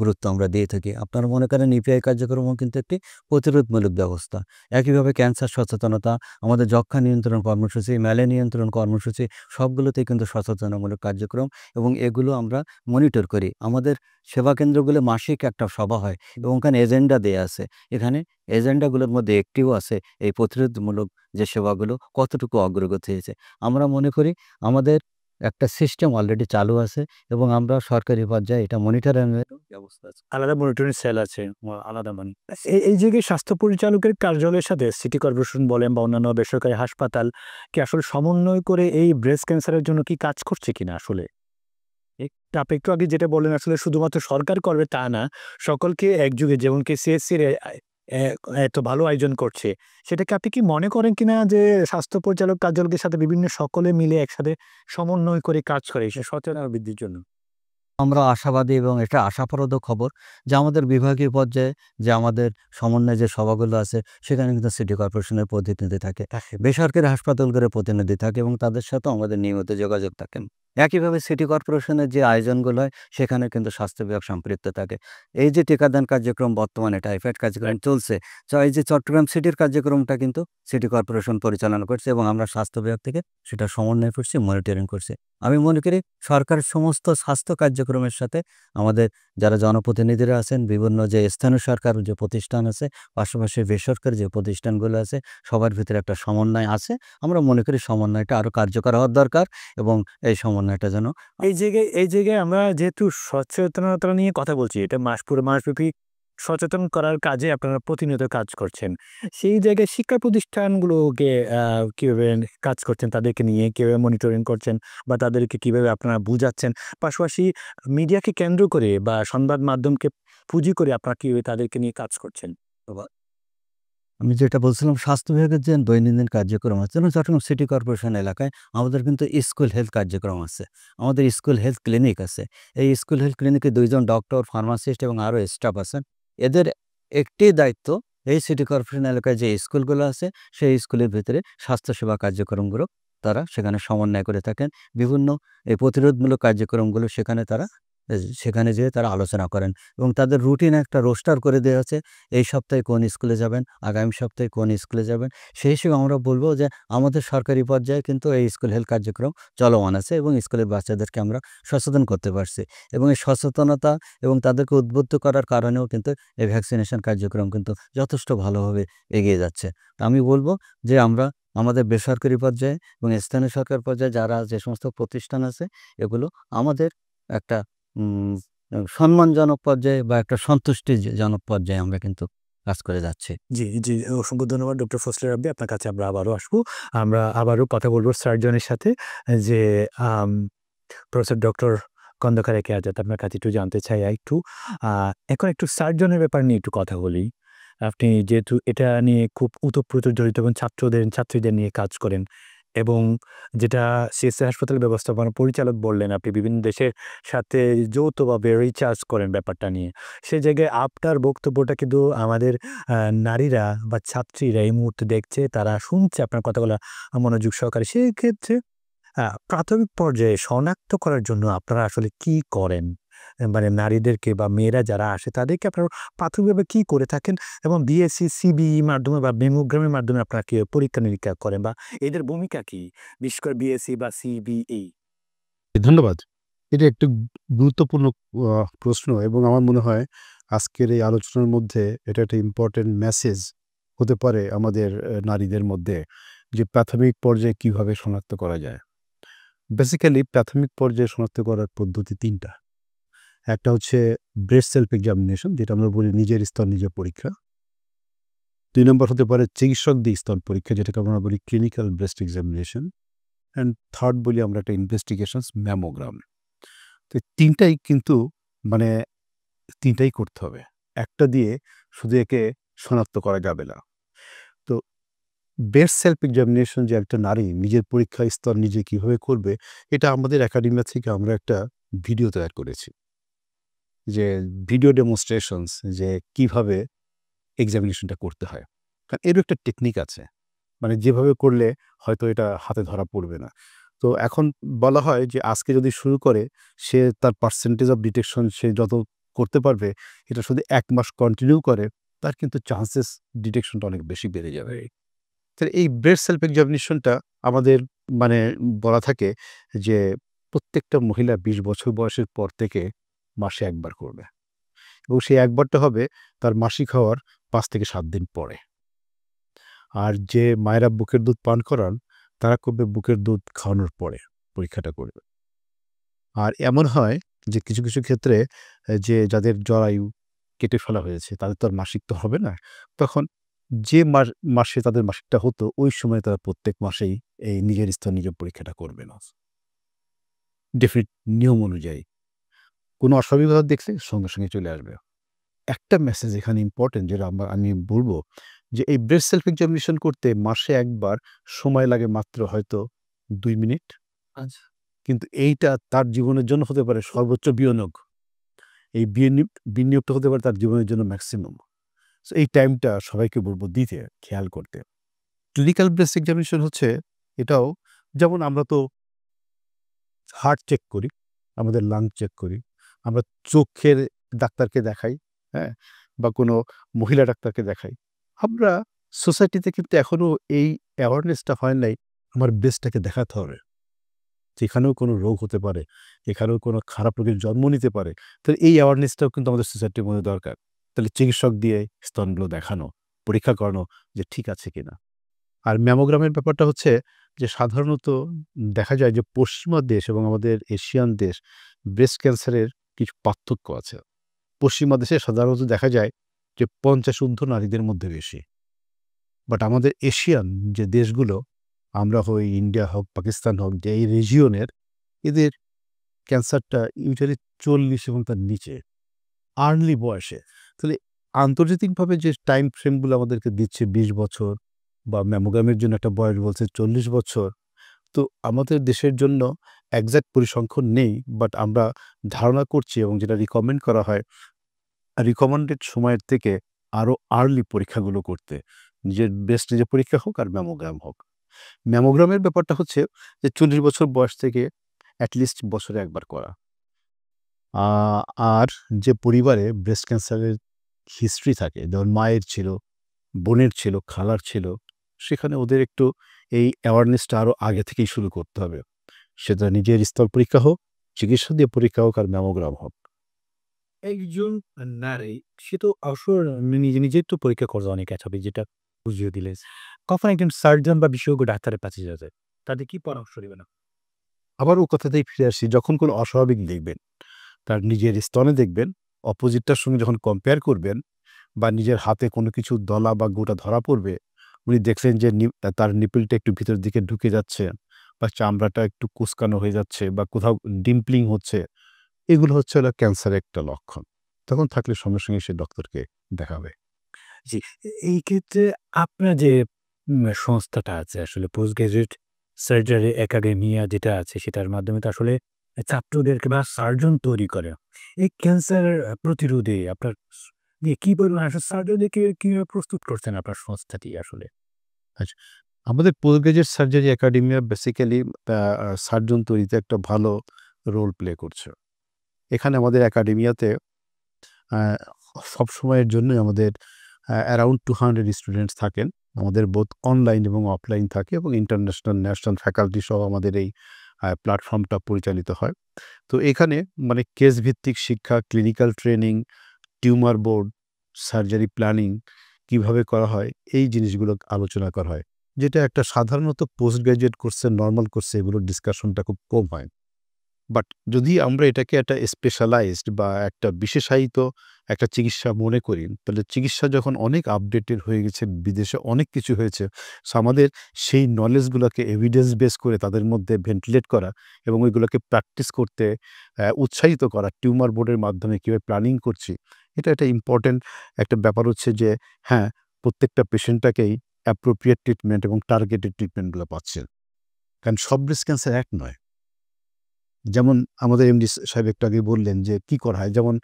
গুরুত্ব আমরা দিয়ে থাকি। আপনারা মনে করেন ইপিআই কার্যক্রমও কিন্তু একটি প্রতিরোধমূলক ব্যবস্থা। একইভাবে ক্যান্সার সচেতনতা, আমাদের যক্ষ্মা নিয়ন্ত্রণ কর্মসূচি, ম্যালেরিয়া নিয়ন্ত্রণ কর্মসূচি সবগুলোতেই কিন্তু সচেতনামূলক কার্যক্রম এবং এগুলো আমরা মনিটর করি। আমাদের সেবা কেন্দ্রগুলো মাসিক একটা সভা হয় এবং ওখানে এজেন্ডা দেয়া আছে। এখানে এজেন্ডাগুলোর মধ্যে একটিও আছে এই প্রতিরোধমূলক যে সেবাগুলো কতটুকু অগ্রগতি হয়েছে। আমরা মনে করি আমাদের একটা সিস্টেম অলরেডি চালু আছে এবং আমরা সরকারি পর্যায়ে এটা মনিটরিংয়ের ব্যবস্থা আছে। আলাদা মনিটরিং সেল আছে, আলাদা মানে এই জায়গায় স্বাস্থ্য পরিচালকের কার্যালয়ের সাথে সিটি কর্পোরেশন বলেন বা অন্যান্য বেসরকারি হাসপাতাল কি আসলে সমন্বয় করে এই ব্রেস্ট ক্যান্সারের জন্য কি কাজ করছে কিনা আসলে? আপনি একটু আগে যেটা বললেন আসলে শুধুমাত্র সরকার করবে তা না, সকলকে একযোগে যেমন কি সিএসসির এত ভালো আয়োজন করছে, সেটাকে আপনি কি মনে করেন কিনা যে স্বাস্থ্য পরিচালক কার্যালয়ের সাথে বিভিন্ন সকলে মিলে একসাথে সমন্বয় করে কাজ করে সে সচেতনতা বৃদ্ধির জন্য? আমরা আশাবাদী এবং এটা আশাপ্রদ খবর যে আমাদের বিভাগীয় পর্যায়ে যে আমাদের সমন্বয় যে সভাগুলো আছে সেখানে কিন্তু সিটি কর্পোরেশনের প্রতিনিধি থাকে, বেসরকারি হাসপাতালগুলোর প্রতিনিধি থাকে এবং তাদের সাথেও আমাদের নিয়মিত যোগাযোগ থাকে। একইভাবে সিটি কর্পোরেশনের যে আয়োজনগুলো হয় সেখানে কিন্তু স্বাস্থ্য বিভাগ সম্পৃক্ত থাকে। এই যে টিকাদান কার্যক্রম বর্তমানে টাইফয়েড কার্যক্রম চলছে, এই যে চট্টগ্রাম সিটির কার্যক্রমটা কিন্তু সিটি কর্পোরেশন পরিচালনা করছে এবং আমরা স্বাস্থ্য বিভাগ থেকে সেটা সমন্বয় করছি, মনিটরিং করছি। আমি মনে করি সরকারের সমস্ত স্বাস্থ্য কার্যক্রমের সাথে আমাদের যারা জনপ্রতিনিধিরা আছেন, বিভিন্ন যে স্থানীয় সরকার যে প্রতিষ্ঠান আছে, পাশাপাশি বেসরকারি যে প্রতিষ্ঠানগুলো আছে, সবার ভিতরে একটা সমন্বয় আছে। আমরা মনে করি সমন্বয়টা আরও কার্যকর হওয়ার দরকার এবং এই সমন্বয়টা যেন এই জায়গায় আমরা যেহেতু সচেতনতা নিয়ে কথা বলছি, এটা পুরো মাসব্যাপী সচেতন করার কাজে আপনারা প্রতিনিয়ত কাজ করছেন। সেই জায়গায় শিক্ষা প্রতিষ্ঠানগুলোকে কিভাবে কাজ করছেন, তাদেরকে নিয়ে কিভাবে মনিটরিং করছেন বা তাদেরকে কিভাবে আপনারা বুঝাচ্ছেন? পাশাপাশি মিডিয়াকে কেন্দ্র করে বা সংবাদ মাধ্যমকে পুঁজি করে আপনারা কিভাবে তাদেরকে নিয়ে কাজ করছেন? আমি যেটা বলছিলাম স্বাস্থ্য বিভাগের যে দৈনন্দিন কার্যক্রম আছে, যেমন চট্টগ্রাম সিটি কর্পোরেশন এলাকায় আমাদের কিন্তু স্কুল হেলথ কার্যক্রম আছে, আমাদের স্কুল হেলথ ক্লিনিক আছে। এই স্কুল হেলথ ক্লিনিকে 2 জন ডক্টর, ফার্মাসিস্ট এবং আরও স্টাফ আছেন। এদের একটি দায়িত্ব এই সিটি কর্পোরেশন এলাকায় যে স্কুলগুলো আছে সেই স্কুলের ভিতরে স্বাস্থ্যসেবা কার্যক্রমগুলো তারা সেখানে সমন্বয় করে থাকেন। বিভিন্ন এই প্রতিরোধমূলক কার্যক্রমগুলো সেখানে যেয়ে তারা আলোচনা করেন এবং তাদের রুটিন একটা রোস্টার করে দেওয়া আছে। এই সপ্তাহে কোন স্কুলে যাবেন, আগামী সপ্তাহে কোন স্কুলে যাবেন। সেই হিসেবে আমরা বলব যে আমাদের সরকারি পর্যায়ে কিন্তু এই স্কুল হেলথ কার্যক্রম চলমান আছে এবং স্কুলের বাচ্চাদেরকে আমরা সচেতন করতে পারছি এবং এই সচেতনতা এবং তাদেরকে উদ্বুদ্ধ করার কারণেও কিন্তু এই ভ্যাকসিনেশন কার্যক্রম কিন্তু যথেষ্ট ভালোভাবে এগিয়ে যাচ্ছে। তো আমি বলব যে আমরা আমাদের বেসরকারি পর্যায়ে এবং স্থানীয় সরকার পর্যায়ে যারা যে সমস্ত প্রতিষ্ঠান আছে এগুলো আমাদের একটা সম্মানজনক পর্যায়ে বা একটা সন্তুষ্টিজনক পর্যায়ে আমরা কিন্তু কাজ করে যাচ্ছি। জি, অসংখ্য ধন্যবাদ ডক্টর ফজলে রাব্বি। আপনার কাছে আমরা আবারও আসবো। আমরা আবারও কথা বলব সার্জনের সাথে যে প্রফেসর ডক্টর খন্দকার একে আজাদ, আপনার কাছে একটু জানতে চাই একটু এখন একটু সার্জনের ব্যাপার নিয়ে একটু কথা বলি। আপনি যেহেতু এটা নিয়ে খুব ওতপ্রোত জড়িত এবং ছাত্রীদের নিয়ে কাজ করেন এবং যেটা সিএসসি হাসপাতাল ব্যবস্থাপনা পরিচালক বললেন, আপনি বিভিন্ন দেশের সাথে যৌথভাবে রিচার্জ করেন ব্যাপারটা নিয়ে। সেই জায়গায় আপনার বক্তব্যটা কিন্তু আমাদের নারীরা বা ছাত্রীরা এই মুহূর্তে দেখছে, তারা শুনছে আপনার কথাগুলো মনোযোগ সহকারে। সেক্ষেত্রে প্রাথমিক পর্যায়ে শনাক্ত করার জন্য আপনারা আসলে কি করেন? মানে নারীদেরকে বা মেয়েরা যারা আসে তাদেরকে আপনারা প্রাথমিকভাবে কি করে থাকেন এবং বিএসসি, সিবিই মাধ্যমে বা মেমোগ্রামের মাধ্যমে আপনারা কি পরীক্ষা-নিরীক্ষা করেন বা এদের ভূমিকা কি? বিশেষ করে বিএসসি বা সিবিই? ধন্যবাদ। এটা একটু গুরুত্বপূর্ণ প্রশ্ন এবং আমার মনে হয় আজকের এই আলোচনার মধ্যে এটা একটা ইম্পর্টেন্ট মেসেজ হতে পারে আমাদের নারীদের মধ্যে যে প্রাথমিক পর্যায়ে কিভাবে শনাক্ত করা যায়। বেসিক্যালি প্রাথমিক পর্যায়ে শনাক্ত করার পদ্ধতি ৩টা। একটা হচ্ছে ব্রেস্ট সেলফ এক্সামিনেশন, যেটা আমরা বলি নিজের স্তর নিজে পরীক্ষা। ২ নম্বর হতে পারে চিকিৎসক দিয়ে স্তর পরীক্ষা, যেটাকে আমরা বলি clinical breast examination. And third বলি আমরা একটা ইনভেস্টিগেশনস ম্যামোগ্রাম। তো ৩টাই কিন্তু মানে ৩টাই করতে হবে। একটা দিয়ে শুধু একে শনাক্ত করা যাবে না। তো ব্রেস্ট সেলফ এক্সামিনেশন যে একটা নারী নিজের পরীক্ষা স্তর নিজে কীভাবে করবে, এটা আমাদের একাডেমিয়া থেকে আমরা একটা ভিডিও তৈরি করেছি। যে ভিডিও ডেমনস্ট্রেশনস যে কিভাবে এক্সামিনেশনটা করতে হয়। কারণ এরও একটা টেকনিক আছে, মানে যেভাবে করলে হয়তো এটা হাতে ধরা পড়বে না। তো এখন বলা হয় যে আজকে যদি শুরু করে, সে তার পার্সেন্টেজ অফ ডিটেকশন সে যত করতে পারবে, এটা শুধু 1 মাস কন্টিনিউ করে, তার কিন্তু চান্সেস ডিটেকশনটা অনেক বেশি বেড়ে যাবে। তাহলে এই ব্রেস্ট সেলফ এক্সামিনেশনটা আমাদের মানে বলা থাকে যে প্রত্যেকটা মহিলা 20 বছর বয়সের পর থেকে মাসে 1 বার করবে, এবং সেই 1 বারটা হবে তার মাসিক হওয়ার 5 থেকে 7 দিন পরে। আর যে মায়েরা বুকের দুধ পান করান, তারা করবে বুকের দুধ খাওয়ানোর পরে পরীক্ষাটা করবে। আর এমন হয় যে কিছু, কিছু ক্ষেত্রে যে যাদের জরায়ু কেটে ফেলা হয়েছে, তাদের তো আর মাসিক তো হবে না। তখন যে মাসে তাদের মাসিকটা হতো, ওই সময় তারা প্রত্যেক মাসেই এই নিজের স্তর নিজের পরীক্ষাটা করবে না। ডেফিনিট নিয়ম অনুযায়ী। কোনো অস্বাভাবিকতা দেখলে সঙ্গে, সঙ্গে চলে আসবে। একটা মেসেজ এখানে ইম্পর্টেন্ট, যেটা আমি বলব যে এই ব্রেস্ট সেলফ এক্সামিনেশন করতে মাসে 1 বার সময় লাগে মাত্র হয়তো 2 মিনিট। আচ্ছা। কিন্তু এইটা তার জীবনের জন্য হতে পারে সর্বোচ্চ বিনিয়োগ। এই বিনিয়োগটা হতে পারে তার জীবনের জন্য ম্যাক্সিমাম। সো এই টাইমটা সবাইকে বলব দিতে, খেয়াল করতে। ক্লিনিক্যাল ব্রেস্ট এক্সামিনেশন হচ্ছে এটাও, যেমন আমরা তো হার্ট চেক করি, আমাদের লাং চেক করি, আমরা চোখের ডাক্তারকে দেখাই, হ্যাঁ? বা কোনো মহিলা ডাক্তারকে দেখাই। আমরা সোসাইটিতে কিন্তু এখনো এই অ্যাওয়ারনেসটা হয় নাই, আমার ব্রেস্টটাকে দেখাতে হবে। যেখানেও কোনো রোগ হতে পারে, এখানেও কোনো খারাপ রোগের জন্ম নিতে পারে। তো এই অ্যাওয়ারনেসটাও কিন্তু আমাদের সোসাইটির মধ্যে দরকার। তাহলে চিকিৎসক দিয়ে স্তনগুলো দেখানো, পরীক্ষা করানো যে ঠিক আছে কিনা। আর ম্যামোগ্রামের ব্যাপারটা হচ্ছে যে সাধারণত দেখা যায় যে পশ্চিমা দেশ এবং আমাদের এশিয়ান দেশ, ব্রেস্ট ক্যান্সারের কিছু পার্থক্য আছে। পশ্চিমা দেশে সাধারণত দেখা যায় যে 50 ঊর্ধ্ব নারীদের মধ্যে বেশি। বাট আমাদের এশিয়ান যে দেশগুলো, আমরা হই ইন্ডিয়া হোক, পাকিস্তান হোক, যে এই রিজিয়নের, এদের ক্যান্সারটা ইউজুয়ালি 40 এবং তার নিচে, আর্লি বয়সে। তাহলে আন্তর্জাতিকভাবে যে টাইম ফ্রেমগুলো আমাদেরকে দিচ্ছে 20 বছর, বা ম্যামোগ্রামের জন্য একটা বয়স বলছে 40 বছর, তো আমাদের দেশের জন্য এক্সাক্ট পরিসংখ্যান নেই, বাট আমরা ধারণা করছি এবং যেটা রিকমেন্ড করা হয়, রিকমেন্ডেড সময়ের থেকে আরও আর্লি পরীক্ষাগুলো করতে। নিজের ব্রেস্ট নিজে পরীক্ষা হোক আর ম্যামোগ্রাম হোক। ম্যামোগ্রামের ব্যাপারটা হচ্ছে যে 40 বছর বয়স থেকে অ্যাটলিস্ট বছরে 1 বার করা। আ আর যে পরিবারে ব্রেস্ট ক্যান্সারের হিস্ট্রি থাকে, যেমন মায়ের ছিল, বোনের ছিল, খালার ছিল, সেখানে ওদের একটু এই অ্যাওয়ারনেসটা আরও আগে থেকেই শুরু করতে হবে। সেটা নিজের স্তর পরীক্ষা হোক, চিকিৎসা দিয়ে পরীক্ষা হোক, আর ম্যামোগ্রাম হোক। একজন নারী সে তো অবসর নিজে নিজেই তো পরীক্ষা করবে অনেক হবে, যেটা বুঝিয়ে দিলে। কখন একজন সার্জন বা বিশেষজ্ঞ ডাক্তারের কাছে যাবে, তাদের কি পরামর্শ দিবেন আপনি? আবার ও কথাতেই ফিরে আসি, যখন কোনো অস্বাভাবিক দেখবেন, তার নিজের স্তনে দেখবেন, অপোজিটটার সঙ্গে যখন কম্পেয়ার করবেন, বা নিজের হাতে কোনো কিছু দলা বা গোটা ধরা পড়বে, উনি দেখলেন যে তার নিপলটা একটু ভিতরের দিকে ঢুকে যাচ্ছে, বা চামড়াটা একটু কুঁচকানো হয়ে যাচ্ছে, বা কোথাও ডিম্পলিং হচ্ছে, এগুলো হচ্ছে হলো ক্যান্সারের একটা লক্ষণ। তখন থাকলে সঙ্গে, সঙ্গে সে ডক্টরকে দেখাবে। জি, এই ক্ষেত্রে আপনার যে সংস্থাটা আছে আসলে পোস্ট গ্র্যাজুয়েট সার্জারি একাডেমিয়া যেটা আছে, সেটার মাধ্যমে তো আসলে ছাত্রদেরকে বা সার্জন তৈরি করে। এই ক্যান্সার প্রতিরোধে আপনার কি পরিমাণ আসলে সার্জনদেরকে কিভাবে প্রস্তুত করছেন আপনার সংস্থাটি আসলে? আচ্ছা, আমাদের post graduate surgery academia basically surgeon তৈরিতে একটা ভালো রোল প্লে করছে। এখানে আমাদের একাডেমিয়াতে আ সবসময়ের জন্যই আমাদের অ্যারাউন্ড 200 স্টুডেন্টস থাকেন। আমাদের বোথ অনলাইন এবং অফলাইন থাকে, এবং ইন্টারন্যাশনাল, ন্যাশনাল ফ্যাকাল্টি সহ আমাদের এই প্ল্যাটফর্মটা পরিচালিত হয়। তো এখানে মানে কেস ভিত্তিক শিক্ষা, clinical training, tumour board, surgery planning কিভাবে করা হয়, এই জিনিসগুলো আলোচনা করা হয়। যেটা একটা সাধারণত পোস্ট গ্র্যাজুয়েট কোর্সে, নরমাল কোর্সে এগুলোর ডিসকাশনটা খুব কম হয়। বাট যদি আমরা এটাকে একটা স্পেশালাইজড বা একটা বিশেষায়িত একটা চিকিৎসা মনে করি, তাহলে চিকিৎসা যখন অনেক আপডেটেড হয়ে গেছে, বিদেশে অনেক কিছু হয়েছে, সো আমাদের সেই নলেজগুলোকে এভিডেন্স বেস করে তাদের মধ্যে ভেন্টিলেট করা এবং ওইগুলোকে প্র্যাকটিস করতে উৎসাহিত করা, টিউমার বোর্ডের মাধ্যমে কীভাবে প্ল্যানিং করছি, এটা একটা ইম্পর্ট্যান্ট একটা ব্যাপার হচ্ছে যে হ্যাঁ, প্রত্যেকটা পেশেন্টটাকেই অ্যাপ্রোপ্রিয়েট ট্রিটমেন্ট এবং টার্গেটেড ট্রিটমেন্টগুলো পাচ্ছে। কারণ সব ব্রেস্ট ক্যান্সার এক নয়। যেমন আমাদের এমডি সাহেব একটু আগে বললেন যে কি করা হয়, যেমন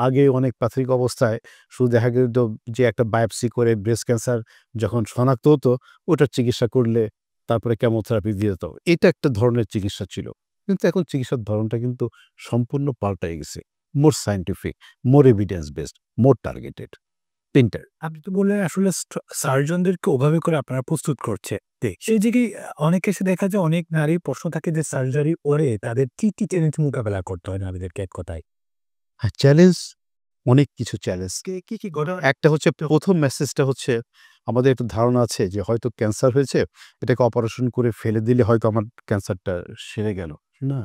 আগে অনেক প্রাথমিক অবস্থায় শুধু দেখা যেত যে একটা বায়োপসি করে ব্রেস্ট ক্যান্সার যখন শনাক্ত হতো ওটার চিকিৎসা করলে তারপরে কেমোথেরাপি দিয়ে দিত, এটা একটা ধরনের চিকিৎসা ছিল। কিন্তু এখন চিকিৎসার ধরনটা কিন্তু সম্পূর্ণ পাল্টে গেছে, মোর সায়েন্টিফিক, মোর এভিডেন্স বেসড, মোর টার্গেটেড, তিনটার। আপনি তো বললেন আসলে সার্জনদেরকে ওভাবে করে আপনারা প্রস্তুত করছে। সেই জায়গায় অনেক ক্ষেত্রে দেখা যায় অনেক নারীর প্রশ্ন থাকে যে সার্জারি পরে তাদের কি চ্যালেঞ্জ মোকাবেলা করতে হয় নারীদেরকে এক কথায়? হ্যাঁ, চ্যালেঞ্জ, অনেক কিছু চ্যালেঞ্জ। কি ঘটনা? একটা হচ্ছে, প্রথম মেসেজটা হচ্ছে আমাদের একটা ধারণা আছে যে হয়তো ক্যান্সার হয়েছে, এটাকে অপারেশন করে ফেলে দিলে হয়তো আমার ক্যান্সারটা সেরে গেল। না,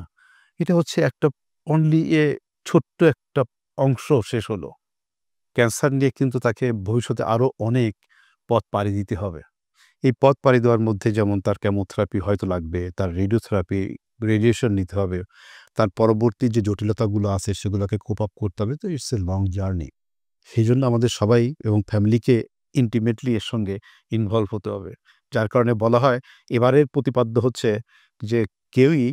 এটা হচ্ছে একটা অনলি ছোট্ট একটা অংশ শেষ হলো। ক্যান্সার নিয়ে কিন্তু তাকে ভবিষ্যতে আরও অনেক পথ পাড়ি দিতে হবে। এই পথ পাড়ি দেওয়ার মধ্যে যেমন তার কেমোথেরাপি হয়তো লাগবে, তার রেডিওথেরাপি, রেডিয়েশন নিতে হবে, তার পরবর্তী যে জটিলতাগুলো আছে সেগুলোকে কোপ আপ করতে হবে। তো ইটস এ লং জার্নি। সেই জন্য আমাদের সবাই এবং ফ্যামিলিকে ইন্টিমেটলি এর সঙ্গে ইনভলভ হতে হবে। যার কারণে বলা হয় এবারের প্রতিপাদ্য হচ্ছে যে কেউই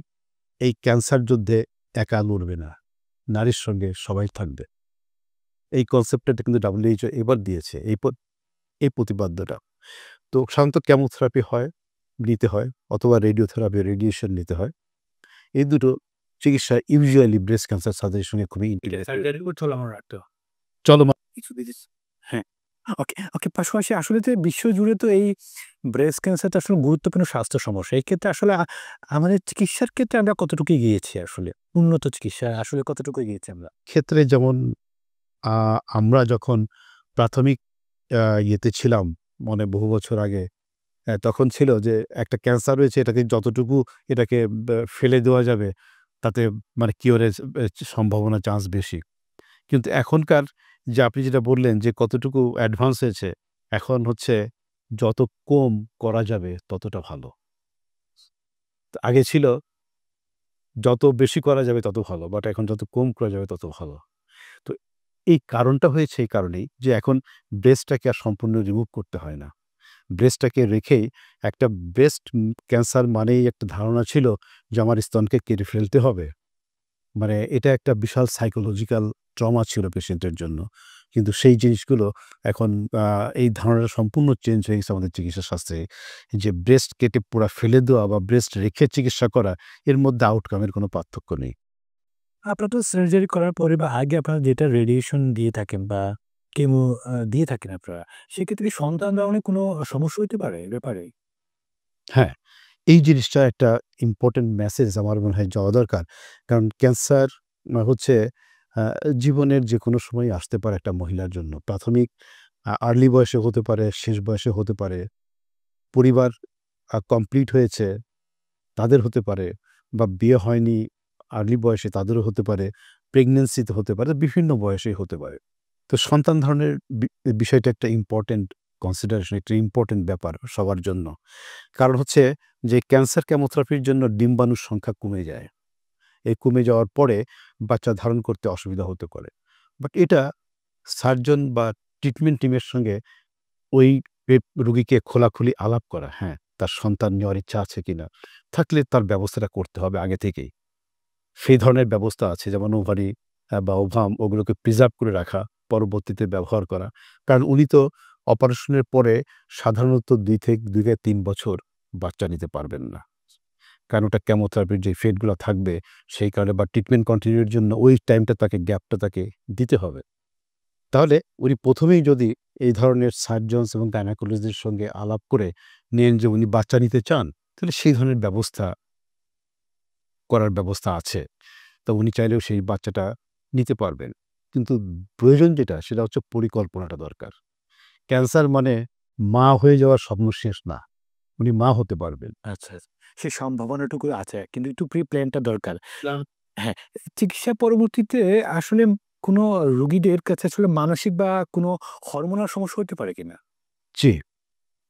এই ক্যান্সার যুদ্ধে একা লড়বে না, নারীর সঙ্গে সবাই থাকবে। এই কনসেপ্টটা কিন্তু WHO এবার দিয়েছে, এই প্রতিপাদ্যটা। তো সাধারণত কেমোথেরাপি নিতে হয়, অথবা রেডিওথেরাপি, রেডিয়েশন নিতে হয়। এই দুটো চিকিৎসা ইউজুয়ালি ব্রেস্ট ক্যান্সার সার্জারির সঙ্গে খুবই ইন্টিগ্রেটেড। সার্জারি করতে হলে আমার রাখতে হবে। চলমান কিছু দিদিস হ্যাঁ, ওকে। পাশাপাশি আসলে যে বিশ্বজুড়ে তো এই ব্রেস্ট ক্যান্সারটা আসলে গুরুত্বপূর্ণ স্বাস্থ্য সমস্যা। এই ক্ষেত্রে আসলে আমাদের চিকিৎসার ক্ষেত্রে আমরা কতটুকু এগিয়েছি আসলে? উন্নত চিকিৎসা আসলে কতটুকু এগিয়েছি আমরা? ক্ষেত্রে যেমন আমরা যখন প্রাথমিক ইয়েতে ছিলাম, মানে বহু বছর আগে, তখন ছিল যে একটা ক্যান্সার হয়েছে, এটাকে ফেলে দেওয়া যাবে, তাতে মানে কিওরের সম্ভাবনা, চান্স বেশি। কিন্তু এখনকার যে আপনি যেটা বললেন যে কতটুকু অ্যাডভান্স হয়েছে, এখন হচ্ছে যত কম করা যাবে ততটা ভালো। আগে ছিল যত বেশি করা যাবে তত ভালো, বাট এখন যত কম করা যাবে তত ভালো। তো এই কারণটা হয়েছে এই কারণেই যে এখন ব্রেস্টটাকে আর সম্পূর্ণ রিমুভ করতে হয় না। ব্রেস্টটাকে রেখেই একটা ব্রেস্ট ক্যান্সার মানেই একটা ধারণা ছিল যে আমার স্তনকে কেটে ফেলতে হবে। মানে এটা একটা বিশাল সাইকোলজিক্যাল ট্রমা ছিল পেশেন্টের জন্য। কিন্তু সেই জিনিসগুলো এখন এই ধারণাটা সম্পূর্ণ চেঞ্জ হয়ে গেছে আমাদের চিকিৎসা শাস্ত্রে। যে ব্রেস্ট কেটে পুরা ফেলে দেওয়া বা ব্রেস্ট রেখে চিকিৎসা করা, এর মধ্যে আউটকামের কোনো পার্থক্য নেই। আপনারা তো সার্জারি করার পরে বা আগে আপনারা যেটা রেডিয়েশন দিয়ে থাকেন বা কেমো দিয়ে থাকেন আপনারা, সেক্ষেত্রে কি সন্তান ধারণে কোনো সমস্যা হইতে পারে এ ব্যাপারে? হ্যাঁ, এই জিনিসটা একটা ইম্পোর্টেন্ট মেসেজ আমার মনে হয় যাওয়া দরকার। কারণ ক্যান্সার হচ্ছে আ জীবনের যেকোনো সময়ই আসতে পারে একটা মহিলার জন্য। প্রাথমিক আর্লি বয়সে হতে পারে, শেষ বয়সে হতে পারে। পরিবার কমপ্লিট হয়েছে, তাদের হতে পারে, বা বিয়ে হয়নি আর্লি বয়সে তাদেরও হতে পারে, প্রেগন্যান্সিতে হতে পারে, বিভিন্ন বয়সেই হতে পারে। তো সন্তান ধারণের বিষয়টা একটা ইম্পোর্টেন্ট কনসিডারেশন, একটা ইম্পোর্টেন্ট ব্যাপার সবার জন্য। কারণ হচ্ছে যে ক্যান্সার কেমোথেরাপির জন্য ডিম্বাণুর সংখ্যা কমে যায়। এই কমে যাওয়ার পরে বাচ্চা ধারণ করতে অসুবিধা হতে পারে। বাট এটা সার্জন বা ট্রিটমেন্ট টিমের সঙ্গে ওই রোগীকে খোলাখুলি আলাপ করা, হ্যাঁ, তার সন্তান নেওয়ার ইচ্ছা আছে কিনা, থাকলে তার ব্যবস্থাটা করতে হবে আগে থেকেই। সেই ধরনের ব্যবস্থা আছে, যেমন ওভারি বা ওভাম, ওগুলোকে প্রিজার্ভ করে রাখা, পরবর্তীতে ব্যবহার করা। কারণ উনি তো অপারেশনের পরে সাধারণত 2 থেকে 3 বছর বাচ্চা নিতে পারবেন না। কারণ ওটা কেমোথেরাপির যে ইফেক্টগুলো থাকবে সেই কারণে, বা ট্রিটমেন্ট কন্টিনিউর জন্য ওই টাইমটা গ্যাপটা তাকে দিতে হবে। তাহলে উনি প্রথমেই যদি এই ধরনের সার্জনস এবং গাইনোকোলজিস্টদের সঙ্গে আলাপ করে নেন যে উনি বাচ্চা নিতে চান, তাহলে সেই ধরনের করার ব্যবস্থা আছে। তো উনি চাইলেও সেই বাচ্চাটা নিতে পারবেন। কিন্তু প্রয়োজন যেটা, সেটা হচ্ছে পরিকল্পনাটা দরকার। ক্যান্সার মানে মা হয়ে যাওয়ার স্বপ্ন শেষ না। উনি মা হতে পারবেন। আচ্ছা, সেই সম্ভাবনাটুকু আছে। কিন্তু একটু প্ল্যানটা দরকার। হ্যাঁ, চিকিৎসা পরবর্তীতে আসলে কোনো রোগীদের কাছে আসলে মানসিক বা কোনো হরমোনাল সমস্যা হতে পারে কিনা? জি,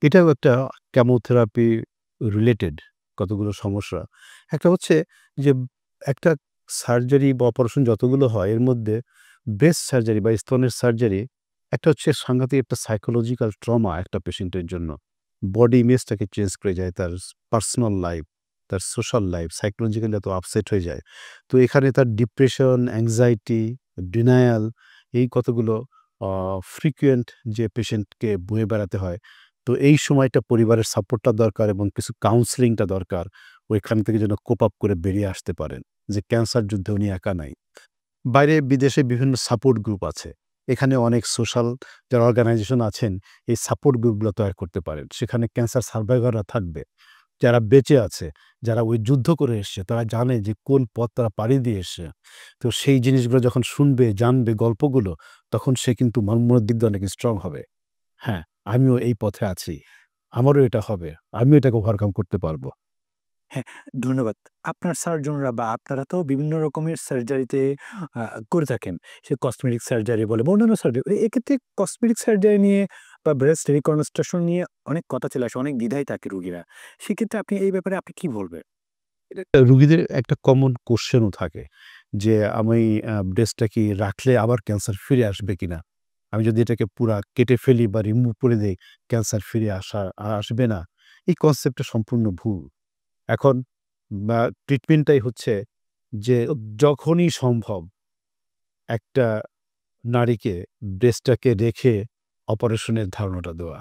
এটাও একটা কেমোথেরাপি রিলেটেড কতগুলো সমস্যা। একটা হচ্ছে যে একটা সার্জারি বা অপারেশন যতগুলো হয় এর মধ্যে ব্রেস্ট সার্জারি বা স্তনের সার্জারি একটা হচ্ছে সাংঘাতিক একটা সাইকোলজিক্যাল ট্রমা একটা পেশেন্টের জন্য। বডি ইমেজটাকে চেঞ্জ করে যায়, তার পার্সোনাল লাইফ, তার সোশ্যাল লাইফ সাইকোলজিক্যালি এত আপসেট হয়ে যায়। তো এখানে তার ডিপ্রেশন, অ্যাংজাইটি, ডিনায়াল এই কতগুলো ফ্রিকুয়েন্ট যে পেশেন্টকে বয়ে বেড়াতে হয়। তো এই সময়টা পরিবারের সাপোর্টটা দরকার এবং কিছু কাউন্সেলিংটা দরকার ওইখান থেকে যেন কোপ আপ করে বেরিয়ে আসতে পারেন যে ক্যান্সার যুদ্ধে উনি একা নাই। বাইরে বিদেশে বিভিন্ন সাপোর্ট গ্রুপ আছে। এখানে অনেক সোশ্যাল যারা অর্গানাইজেশন আছেন এই সাপোর্ট গ্রুপগুলো তৈরি করতে পারেন। সেখানে ক্যান্সার সার্ভাইভাররা থাকবে, যারা বেঁচে আছে, যারা ওই যুদ্ধ করে এসছে, তারা জানে যে কোন পথ তারা পাড়ি দিয়ে এসছে। তো সেই জিনিসগুলো যখন শুনবে, জানবে গল্পগুলো, তখন সে কিন্তু মনের দিক দিয়ে অনেক স্ট্রং হবে। হ্যাঁ, আমিও এই পথে আছি, আমারও এটা হবে, আমিও এটাকে ওভারকাম করতে পারবো। হ্যাঁ, ধন্যবাদ। আপনার সার্জনরা বা আপনারা তো বিভিন্ন রকমের সার্জারিতে করে থাকেন। সে কসমেটিক সার্জারি বলে বা অন্যান্য সার্জারি। এক্ষেত্রে কসমেটিক সার্জারি নিয়ে বা ব্রেস্ট রিকনস্ট্রাকশন নিয়ে অনেক কথা চলে আসে, অনেক দ্বিধায় থাকে রোগীরা। সেক্ষেত্রে আপনি এই ব্যাপারে আপনি কি বলবেন? রুগীদের একটা কমন কোশ্চেনও থাকে যে আমি ব্রেস্টটা কি রাখলে আবার ক্যান্সার ফিরে আসবে কিনা? আমি যদি এটাকে পুরা কেটে ফেলি বা রিমুভ করে দেই, ক্যান্সার ফিরে আসবে না? এই কনসেপ্টটা সম্পূর্ণ ভুল। এখন ট্রিটমেন্টটাই হচ্ছে যে যখনই সম্ভব একটা নারীকে ব্রেস্টটাকে রেখে অপারেশনের ধারণাটা দেওয়া।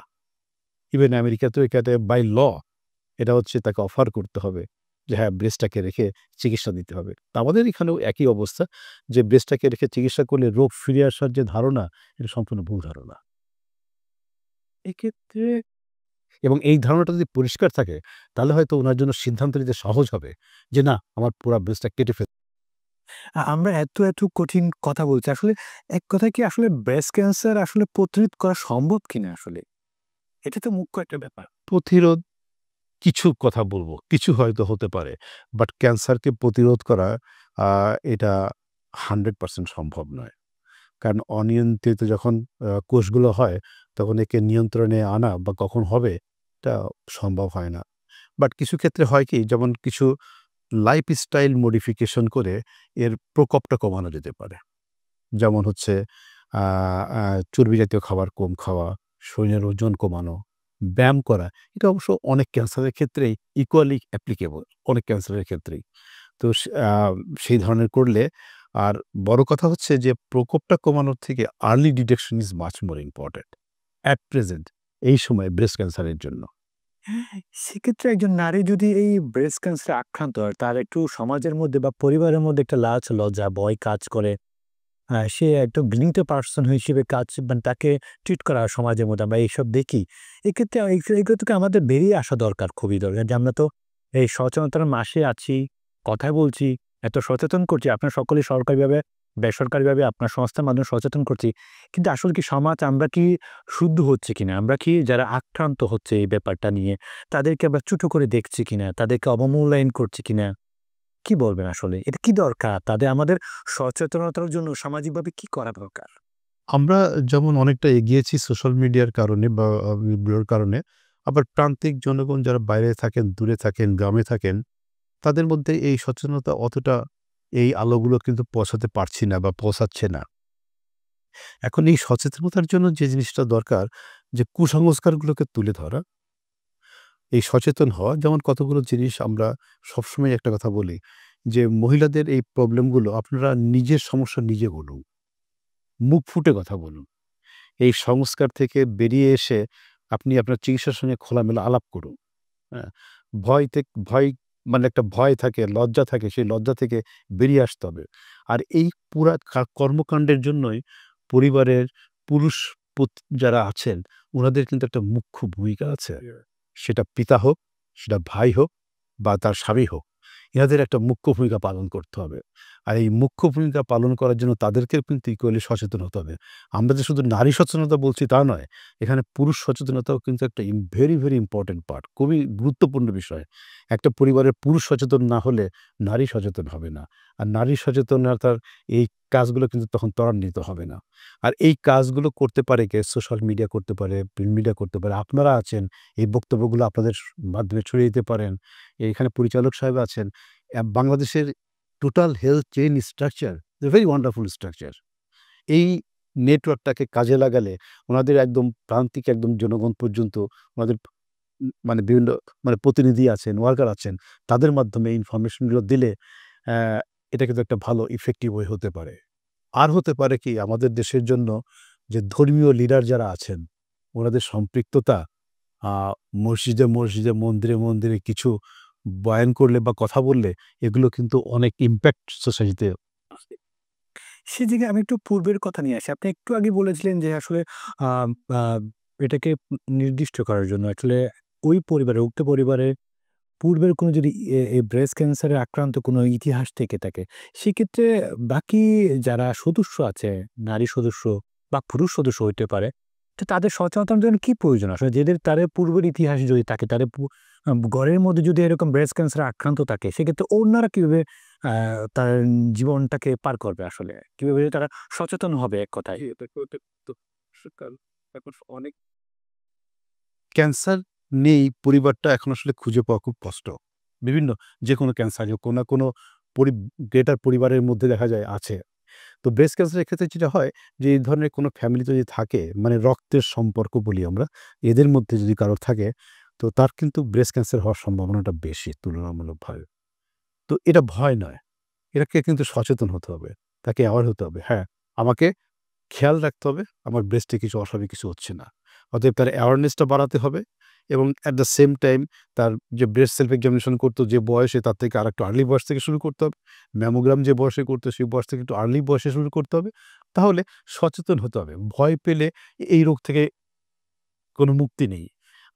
ইভেন আমেরিকাতেও এটাতে বাই ল এটা হচ্ছে তাকে অফার করতে হবে যে হ্যাঁ, ব্রেস্টটাকে রেখে চিকিৎসা দিতে হবে। তো আমাদের এখানেও একই অবস্থা যে ব্রেস্টটাকে রেখে চিকিৎসা করলে রোগ ফিরে আসার যে ধারণা, এটা সম্পূর্ণ ভুল ধারণা। এক্ষেত্রে এবং এই ধারণাটা যদি পরিষ্কার থাকে, তাহলে হয়তো উনার জন্য সিদ্ধান্ত নিতে সহজ হবে যে না, আমার পুরা ব্রেস্টটা কেটে আমরা এত কঠিন কথা বলছি। আসলে এক কথায় কি আসলে ব্রেস্ট ক্যান্সার আসলে প্রতিরোধ করা সম্ভব কিনা আসলে? এটা তো মুখ্য একটা ব্যাপার। প্রতিরোধ কিছু কথা বলব, কিছু হয়তো হতে পারে। বাট ক্যান্সারকে প্রতিরোধ করা এটা 100% সম্ভব নয়। কারণ অনিয়ন্ত্রিত যখন কোষগুলো হয়, তখন একে নিয়ন্ত্রণে আনা বা কখন হবে, এটা সম্ভব হয় না। বাট কিছু ক্ষেত্রে হয় কি, যেমন কিছু লাইফস্টাইল মডিফিকেশন করে এর প্রকোপটা কমানো যেতে পারে। যেমন হচ্ছে আ আ চর্বি জাতীয় খাবার কম খাওয়া, শরীরের ওজন কমানো, ব্যায়াম করা। এটা অবশ্য অনেক ক্যান্সারের ক্ষেত্রেই ইকুয়ালি অ্যাপ্লিকেবল, অনেক ক্যান্সারের ক্ষেত্রেই। তো সেই ধরনের করলে আর বড় কথা হচ্ছে যে প্রকোপটা কমানোর থেকে early detection is much more important at present এই সময় ব্রেস্ট ক্যান্সারের জন্য। সেক্ষেত্রে একজন নারী যদি এই ব্রেস্ট ক্যান্সারে আক্রান্ত হয়, তার একটু সমাজের মধ্যে বা পরিবারের মধ্যে একটা লাজ, লজ্জা, ভয় কাজ করে। সে একটা ঘৃণিত পারসন হিসেবে কাজ মানে তাকে ট্রিট করা হয় সমাজের মধ্যে আমরা এইসব দেখি। এক্ষেত্রে এগুলো থেকে আমাদের বেরিয়ে আসা দরকার, খুবই দরকার। যে আমরা তো এই সচেতনতার মাসে আছি, কথা বলছি, এত সচেতন করছি। আপনার সকলেই সরকারিভাবে, বেসরকারিভাবে আপনার সংস্থার মাধ্যমে সচেতন করছি। কিন্তু আসলে কি সমাজ আমরা কি শুদ্ধ হচ্ছে কিনা? আমরা কি যারা আক্রান্ত হচ্ছে এই ব্যাপারটা নিয়ে, তাদেরকে আমরা ছোট করে দেখছি কিনা? তাদেরকে অবমূল্যায়ন করছি কিনা? কি বলবেন আসলে? এটা কি দরকার? আমাদের সচেতনতার জন্য সামাজিকভাবে কি করা দরকার? আমরা যেমন অনেকটা এগিয়েছি সোশ্যাল মিডিয়ার কারণে বা ভিডিওর কারণে, আবার প্রান্তিক জনগণ যারা বাইরে থাকেন, দূরে থাকেন, গ্রামে থাকেন, তাদের মধ্যে এই সচেতনতা অতটা এই আলোগুলো কিন্তু পৌঁছাতে পারছি না বা পৌঁছাচ্ছে না। এখন এই সচেতনতার জন্য যে জিনিসটা দরকার, যে কুসংস্কারগুলোকে তুলে ধরা, এই সচেতন হওয়া। যেমন কতগুলো জিনিস আমরা সবসময় একটা কথা বলি যে মহিলাদের এই প্রবলেমগুলো আপনারা নিজের সমস্যা নিজে বলুন, মুখ ফুটে কথা বলুন। এই সংস্কার থেকে বেরিয়ে এসে আপনি আপনার চিকিৎসার সঙ্গে খোলামেলা আলাপ করুন। হ্যাঁ? ভয় মানে একটা ভয় থাকে, লজ্জা থাকে, সেই লজ্জা থেকে বেরিয়ে আসতে হবে। আর এই পুরা কর্মকাণ্ডের জন্যই পরিবারের পুরুষ যারা আছেন, উনাদের কিন্তু একটা মুখ্য ভূমিকা আছে। সেটা পিতা হোক, সেটা ভাই হোক বা তার স্বামী হোক। ইনাদের একটা মুখ্য ভূমিকা পালন করতে হবে। আর এই মুখ্য ভূমিকা পালন করার জন্য তাদেরকেও কিন্তু ইকুয়ালি সচেতন হতে হবে। আমরা যে শুধু নারী সচেতনতা বলছি তা নয়। এখানে পুরুষ সচেতনতাও কিন্তু একটা ভেরি ইম্পোর্টেন্ট পার্ট। খুবই গুরুত্বপূর্ণ বিষয়। একটা পরিবারের পুরুষ সচেতন না হলে নারী সচেতন হবে না। আর নারী সচেতনতার এই কাজগুলো কিন্তু তখন ত্বরান্বিত হবে না। আর এই কাজগুলো করতে পারে কে? সোশ্যাল মিডিয়া করতে পারে, প্রিন্ট মিডিয়া করতে পারে। আপনারা আছেন, এই বক্তব্যগুলো আপনাদের মাধ্যমে ছড়িয়ে দিতে পারেন। এখানে পরিচালক সাহেব আছেন। বাংলাদেশের total health chain structure, very wonderful structure. এই নেটওয়ার্কটাকে কাজে লাগালে ওনাদের একদম প্রান্তিক একদম জনগণ পর্যন্ত ওনাদের মানে বিভিন্ন মানে প্রতিনিধি আছেন, ওয়ার্কার আছেন, তাদের মাধ্যমে ইনফরমেশনগুলো দিলে এটা কিন্তু একটা ভালো ইফেক্টিভ ওয়ে হতে পারে। আর হতে পারে কি আমাদের দেশের জন্য যে ধর্মীয় লিডার যারা আছেন, ওনাদের সম্পৃক্ততা মসজিদে, মসজিদে, মন্দিরে, মন্দিরে কিছু বয়ান করলে বা কথা বললে এগুলো কিন্তু অনেক ইমপ্যাক্ট সোসাইটিতে আসে। সে জায়গায় আমি একটু পূর্বের কথা নিয়ে আসি। আপনি একটু আগে বলেছিলেন যে আসলে আ আ এটাকে নির্দিষ্ট করার জন্য আসলে ওই পরিবারে, উক্ত পরিবারের পূর্বের কোনো যদি এই ব্রেস্ট ক্যান্সারে আক্রান্ত কোনো ইতিহাস থেকে থাকে, সেক্ষেত্রে বাকি যারা সদস্য আছে, নারী সদস্য বা পুরুষ সদস্য হইতে পারে, তো তাদের সচেতনতার জন্য কি প্রয়োজন? আসলে তাদের পূর্বের ইতিহাস যদি থাকে, তাদের ঘরের মধ্যে যদি এরকম ব্রেস্ট ক্যান্সারে আক্রান্ত থাকে, সেক্ষেত্রে অন্যরা কিভাবে আ তার জীবনটাকে পার করবে আসলে? কিভাবে তারা সচেতন হবে এক কথায়? অনেক ক্যান্সার নেই পরিবারটা এখন আসলে খুঁজে পাওয়া খুব কষ্ট। বিভিন্ন যেকোনো ক্যান্সার হোক, কোনো না কোনো গ্রেটার পরিবারের মধ্যে দেখা যায় আছে। তো ব্রেস্ট ক্যান্সারের ক্ষেত্রে যেটা হয় যে এই ধরনের কোনো ফ্যামিলি যদি থাকে, মানে রক্তের সম্পর্ক বলি আমরা, এদের মধ্যে যদি কারোর থাকে, তো তার কিন্তু ব্রেস্ট ক্যান্সার হওয়ার সম্ভাবনাটা বেশি তুলনামূলকভাবে। তো এটা ভয় নয়, এটাকে কিন্তু সচেতন হতে হবে, তাকে অ্যাওয়ার হতে হবে। হ্যাঁ, আমাকে খেয়াল রাখতে হবে আমার ব্রেস্টে কিছু অস্বাভাবিক কিছু হচ্ছে না। অতএব তার অ্যাওয়ারনেসটা বাড়াতে হবে এবং অ্যাট দ্য সেম টাইম তার যে ব্রেস্ট সেলফ এক্সামিনেশন করতো যে বয়সে, তার থেকে আরেকটু আর্লি বয়স থেকে শুরু করতে হবে। ম্যামোগ্রাম যে বয়সে করতো সেই বয়স থেকে একটু আর্লি বয়সে শুরু করতে হবে। তাহলে সচেতন হতে হবে। ভয় পেলে এই রোগ থেকে কোনো মুক্তি নেই।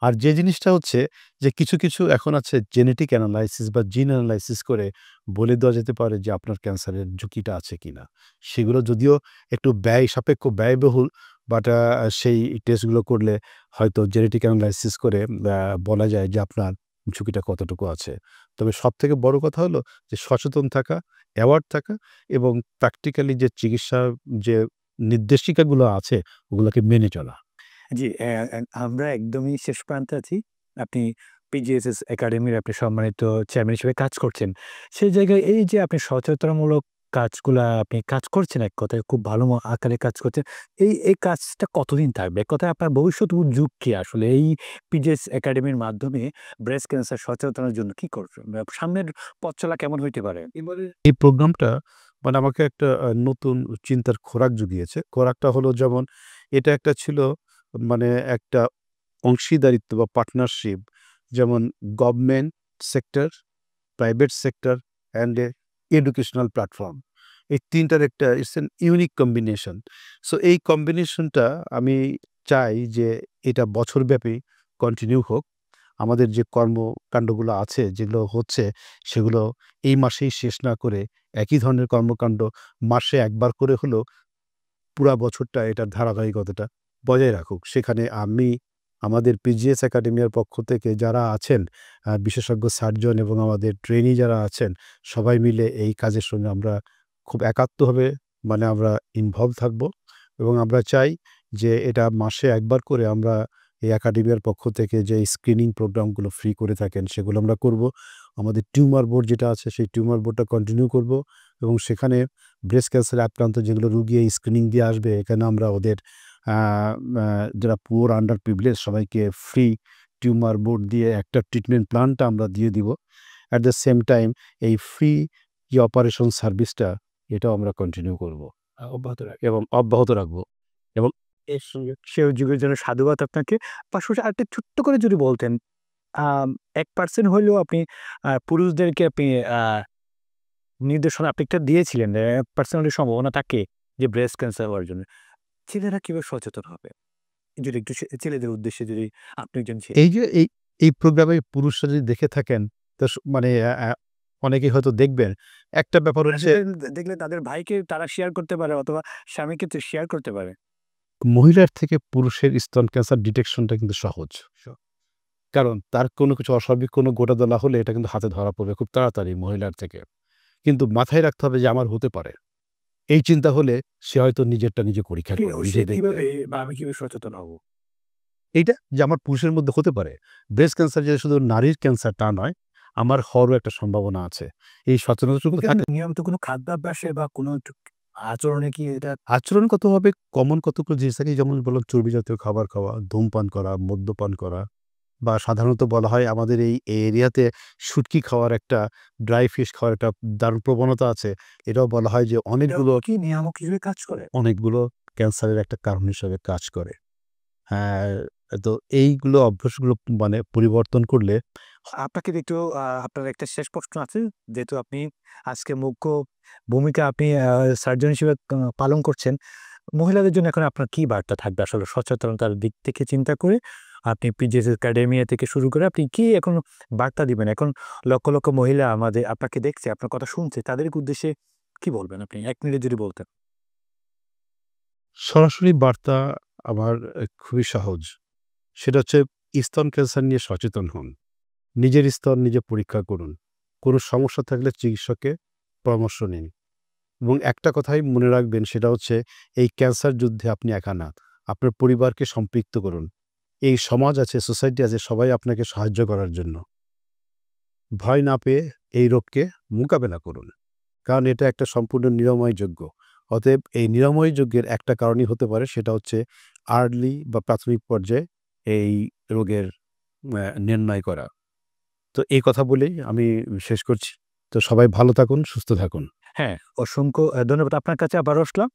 আর যে জিনিসটা হচ্ছে যে কিছু, কিছু এখন আছে জেনেটিক অ্যানালাইসিস বা জিন অ্যানালাইসিস করে বলে দেওয়া যেতে পারে যে আপনার ক্যান্সারের ঝুঁকিটা আছে কিনা। সেগুলো যদিও একটু সাপেক্ষ ব্যয়বহুল, বাট সেই টেস্টগুলো করলে হয়তো জেনেটিক অ্যানালাইসিস করে বলা যায় যে আপনার ঝুঁকিটা কতটুকু আছে। তবে সবথেকে বড় কথা হলো যে সচেতন থাকা, অ্যাওয়ার্ড থাকা এবং প্র্যাকটিক্যালি যে চিকিৎসার যে নির্দেশিকাগুলো আছে ওগুলোকে মেনে চলা। জি, আমরা একদমই শেষ প্রান্তে আছি। আপনি পিজিএসএস একাডেমির আপনি সম্মানিত চেয়ারম্যান হিসেবে কাজ করছেন। সেই জায়গায় এই যে আপনি সচেতনামূলক কাজগুলা আপনি কাজ করছেন, এক কথায় খুব ভালো আকারে কাজ করছেন। এই কাজটা কতদিন থাকবে? এক কথায় আপনার ভবিষ্যৎ উদ্যোগ কি আসলে? এই পিজিএস একাডেমির মাধ্যমে ব্রেস্ট ক্যান্সার সচেতনার জন্য কি করবেন? সামনের পথ চলা কেমন হইতে পারে? এই প্রোগ্রামটা মানে আমাকে একটা নতুন চিন্তার খোরাক জুগিয়েছে। খোরাকটা হলো যেমন এটা একটা ছিল মানে একটা অংশীদারিত্ব বা পার্টনারশিপ, যেমন government sector, private sector and educational platform. এই ৩ টার একটা it's an unique combination. So এই কম্বিনেশনটা আমি চাই যে এটা বছরব্যাপী কন্টিনিউ হোক। আমাদের যে কর্মকাণ্ডগুলো আছে, যেগুলো হচ্ছে, সেগুলো এই মাসেই শেষ না করে একই ধরনের কর্মকাণ্ড মাসে একবার করে হলেও পুরা বছরটা এটার ধারাবাহিকতাটা বজায় রাখুক। সেখানে আমি আমাদের পিজিএস একাডেমির পক্ষ থেকে যারা আছেন, বিশেষজ্ঞ সার্জন এবং আমাদের ট্রেনি যারা আছেন, সবাই মিলে এই কাজের সঙ্গে আমরা খুব একাত্মভাবে মানে আমরা ইনভলভ থাকব এবং আমরা চাই যে এটা মাসে একবার করে আমরা এই একাডেমির পক্ষ থেকে যে স্ক্রিনিং প্রোগ্রামগুলো ফ্রি করে থাকেন সেগুলো আমরা করব। আমাদের টিউমার বোর্ড যেটা আছে সেই টিউমার বোর্ডটা কন্টিনিউ করব এবং সেখানে ব্রেস্ট ক্যান্সারে আক্রান্ত যেগুলো রুগী এই স্ক্রিনিং দিয়ে আসবে, এখানে আমরা ওদের আ আ যারা পুয়ার আন্ডার প্রিভিলেজ সবাইকে ফ্রি টিউমার বোর্ড দিয়ে একটা ট্রিটমেন্ট প্ল্যানটা আমরা দিয়ে দিব। অ্যাট দ্য সেম টাইম এই ফ্রি যে অপারেশন সার্ভিসটা এটাও আমরা কন্টিনিউ করব অব্যাহত রাখবেন। এবং অব্যাহত রাখবো এবং এর সঙ্গে সে যুগের জন্য সাধুবাদ আপনাকে। পাশাপাশি আরেকটা ছোট্ট করে যদি বলতেন, ১% হইলেও আপনি পুরুষদেরকে আপনি নির্দেশনা আপনি একটা দিয়েছিলেন, ১% হলে সম্ভাবনা থাকে যে ব্রেস্ট ক্যান্সার হওয়ার জন্য। ছেলেরা কিভাবে সচেতন হবে? যদি একটু ছেলেদের উদ্দেশ্যে যদি আপনি একজন ছেলে। এই যে এই প্রোগ্রামে পুরুষরা যদি দেখে থাকেন তো মানে অনেকেই হয়তো দেখবেন। একটা ব্যাপার হচ্ছে দেখলে তাদের ভাইকে তারা শেয়ার করতে পারে অথবা স্বামীকে শেয়ার করতে পারে। মহিলার থেকে পুরুষের স্তন ক্যান্সার ডিটেকশনটা কিন্তু সহজ। কারণ তার কোনো কিছু অস্বাভাবিক কোনো গোটাদলা হলে এটা কিন্তু হাতে ধরা পড়বে খুব তাড়াতাড়ি মহিলার থেকে। কিন্তু মাথায় রাখতে হবে যে আমার হতে পারে। এই চিন্তা হলে সে হয়তো নিজেরটা নিজে পরীক্ষা করবে, সে নিজে দেখবে। কিভাবে বা আমি কিভাবে সচেতন হব? এইটা যে আমার পুরুষের মধ্যে হতে পারে। ব্রেস্ট ক্যান্সার যে শুধু নারীর ক্যান্সার তা নয়, আমার হওয়ারও একটা সম্ভাবনা আছে। এই সচেতনতাটুকু থাকলে নিয়মিত কোনো খাদ্যাভ্যাসে বা কোনো আচরণে কি এটা আচরণগতভাবে কমন কতগুলো জিনিস থাকে, যেমন বললাম চর্বি জাতীয় খাবার খাওয়া, ধূমপান করা, মদ্যপান করা বা সাধারণত বলা হয় আমাদের এই এরিয়াতে শুটকি খাওয়ার একটা ড্রাই ফিশ খাওয়ার একটা দারুণ প্রবণতা আছে। এটাও বলা হয় যে অনেকগুলো কি নিয়ামক হিসেবে কাজ করে? অনেকগুলো ক্যান্সারের একটা কারণ হিসেবে কাজ করে। হ্যাঁ, তো এইগুলো অভ্যাসগুলো মানে পরিবর্তন করলে আপনাকে একটু আপনার একটা শেষ প্রশ্ন আছে। যেহেতু আপনি আজকে মুখ্য ভূমিকা আপনি সার্জন হিসেবে পালন করছেন। মহিলাদের জন্য এখন আপনার কি বার্তা থাকবে আসলে সচেতনতার দিক থেকে চিন্তা করে? আপনি পিজিএস একাডেমিয়া থেকে শুরু করে আপনি কি এখন বার্তা দিবেন? এখন লক্ষ, লক্ষ মহিলা আমাদের আপনাকে দেখছে, আপনার কথা শুনছে। তাদের উদ্দেশ্যে কি বলবেন আপনি? ১ মিনিটে যদি বলতেন। সরাসরি বার্তা আমার খুবই সহজ। সেটা হচ্ছে স্তন ক্যান্সার নিয়ে সচেতন হন। নিজের স্তন নিজে পরীক্ষা করুন। কোনো সমস্যা থাকলে চিকিৎসকের পরামর্শ নিন। এবং একটা কথাই মনে রাখবেন সেটা হচ্ছে এই ক্যান্সার যুদ্ধে আপনি একা না। আপনার পরিবারকে সম্পৃক্ত করুন। এই সমাজ আছে, সোসাইটি আছে, সবাই আপনাকে সাহায্য করার জন্য। ভয় না পেয়ে এই রোগকে মোকাবেলা করুন। কারণ এটা একটা সম্পূর্ণ নিরাময়যোগ্য। অতএব এই নিরাময়যোগ্যের একটা কারণই হতে পারে সেটা হচ্ছে আর্লি বা প্রাথমিক পর্যায়ে এই রোগের নির্ণয় করা। তো এই কথা বলেই আমি শেষ করছি। তো সবাই ভালো থাকুন, সুস্থ থাকুন। হ্যাঁ, অসংখ্য ধন্যবাদ আপনার কাছে আবারও আসলাম।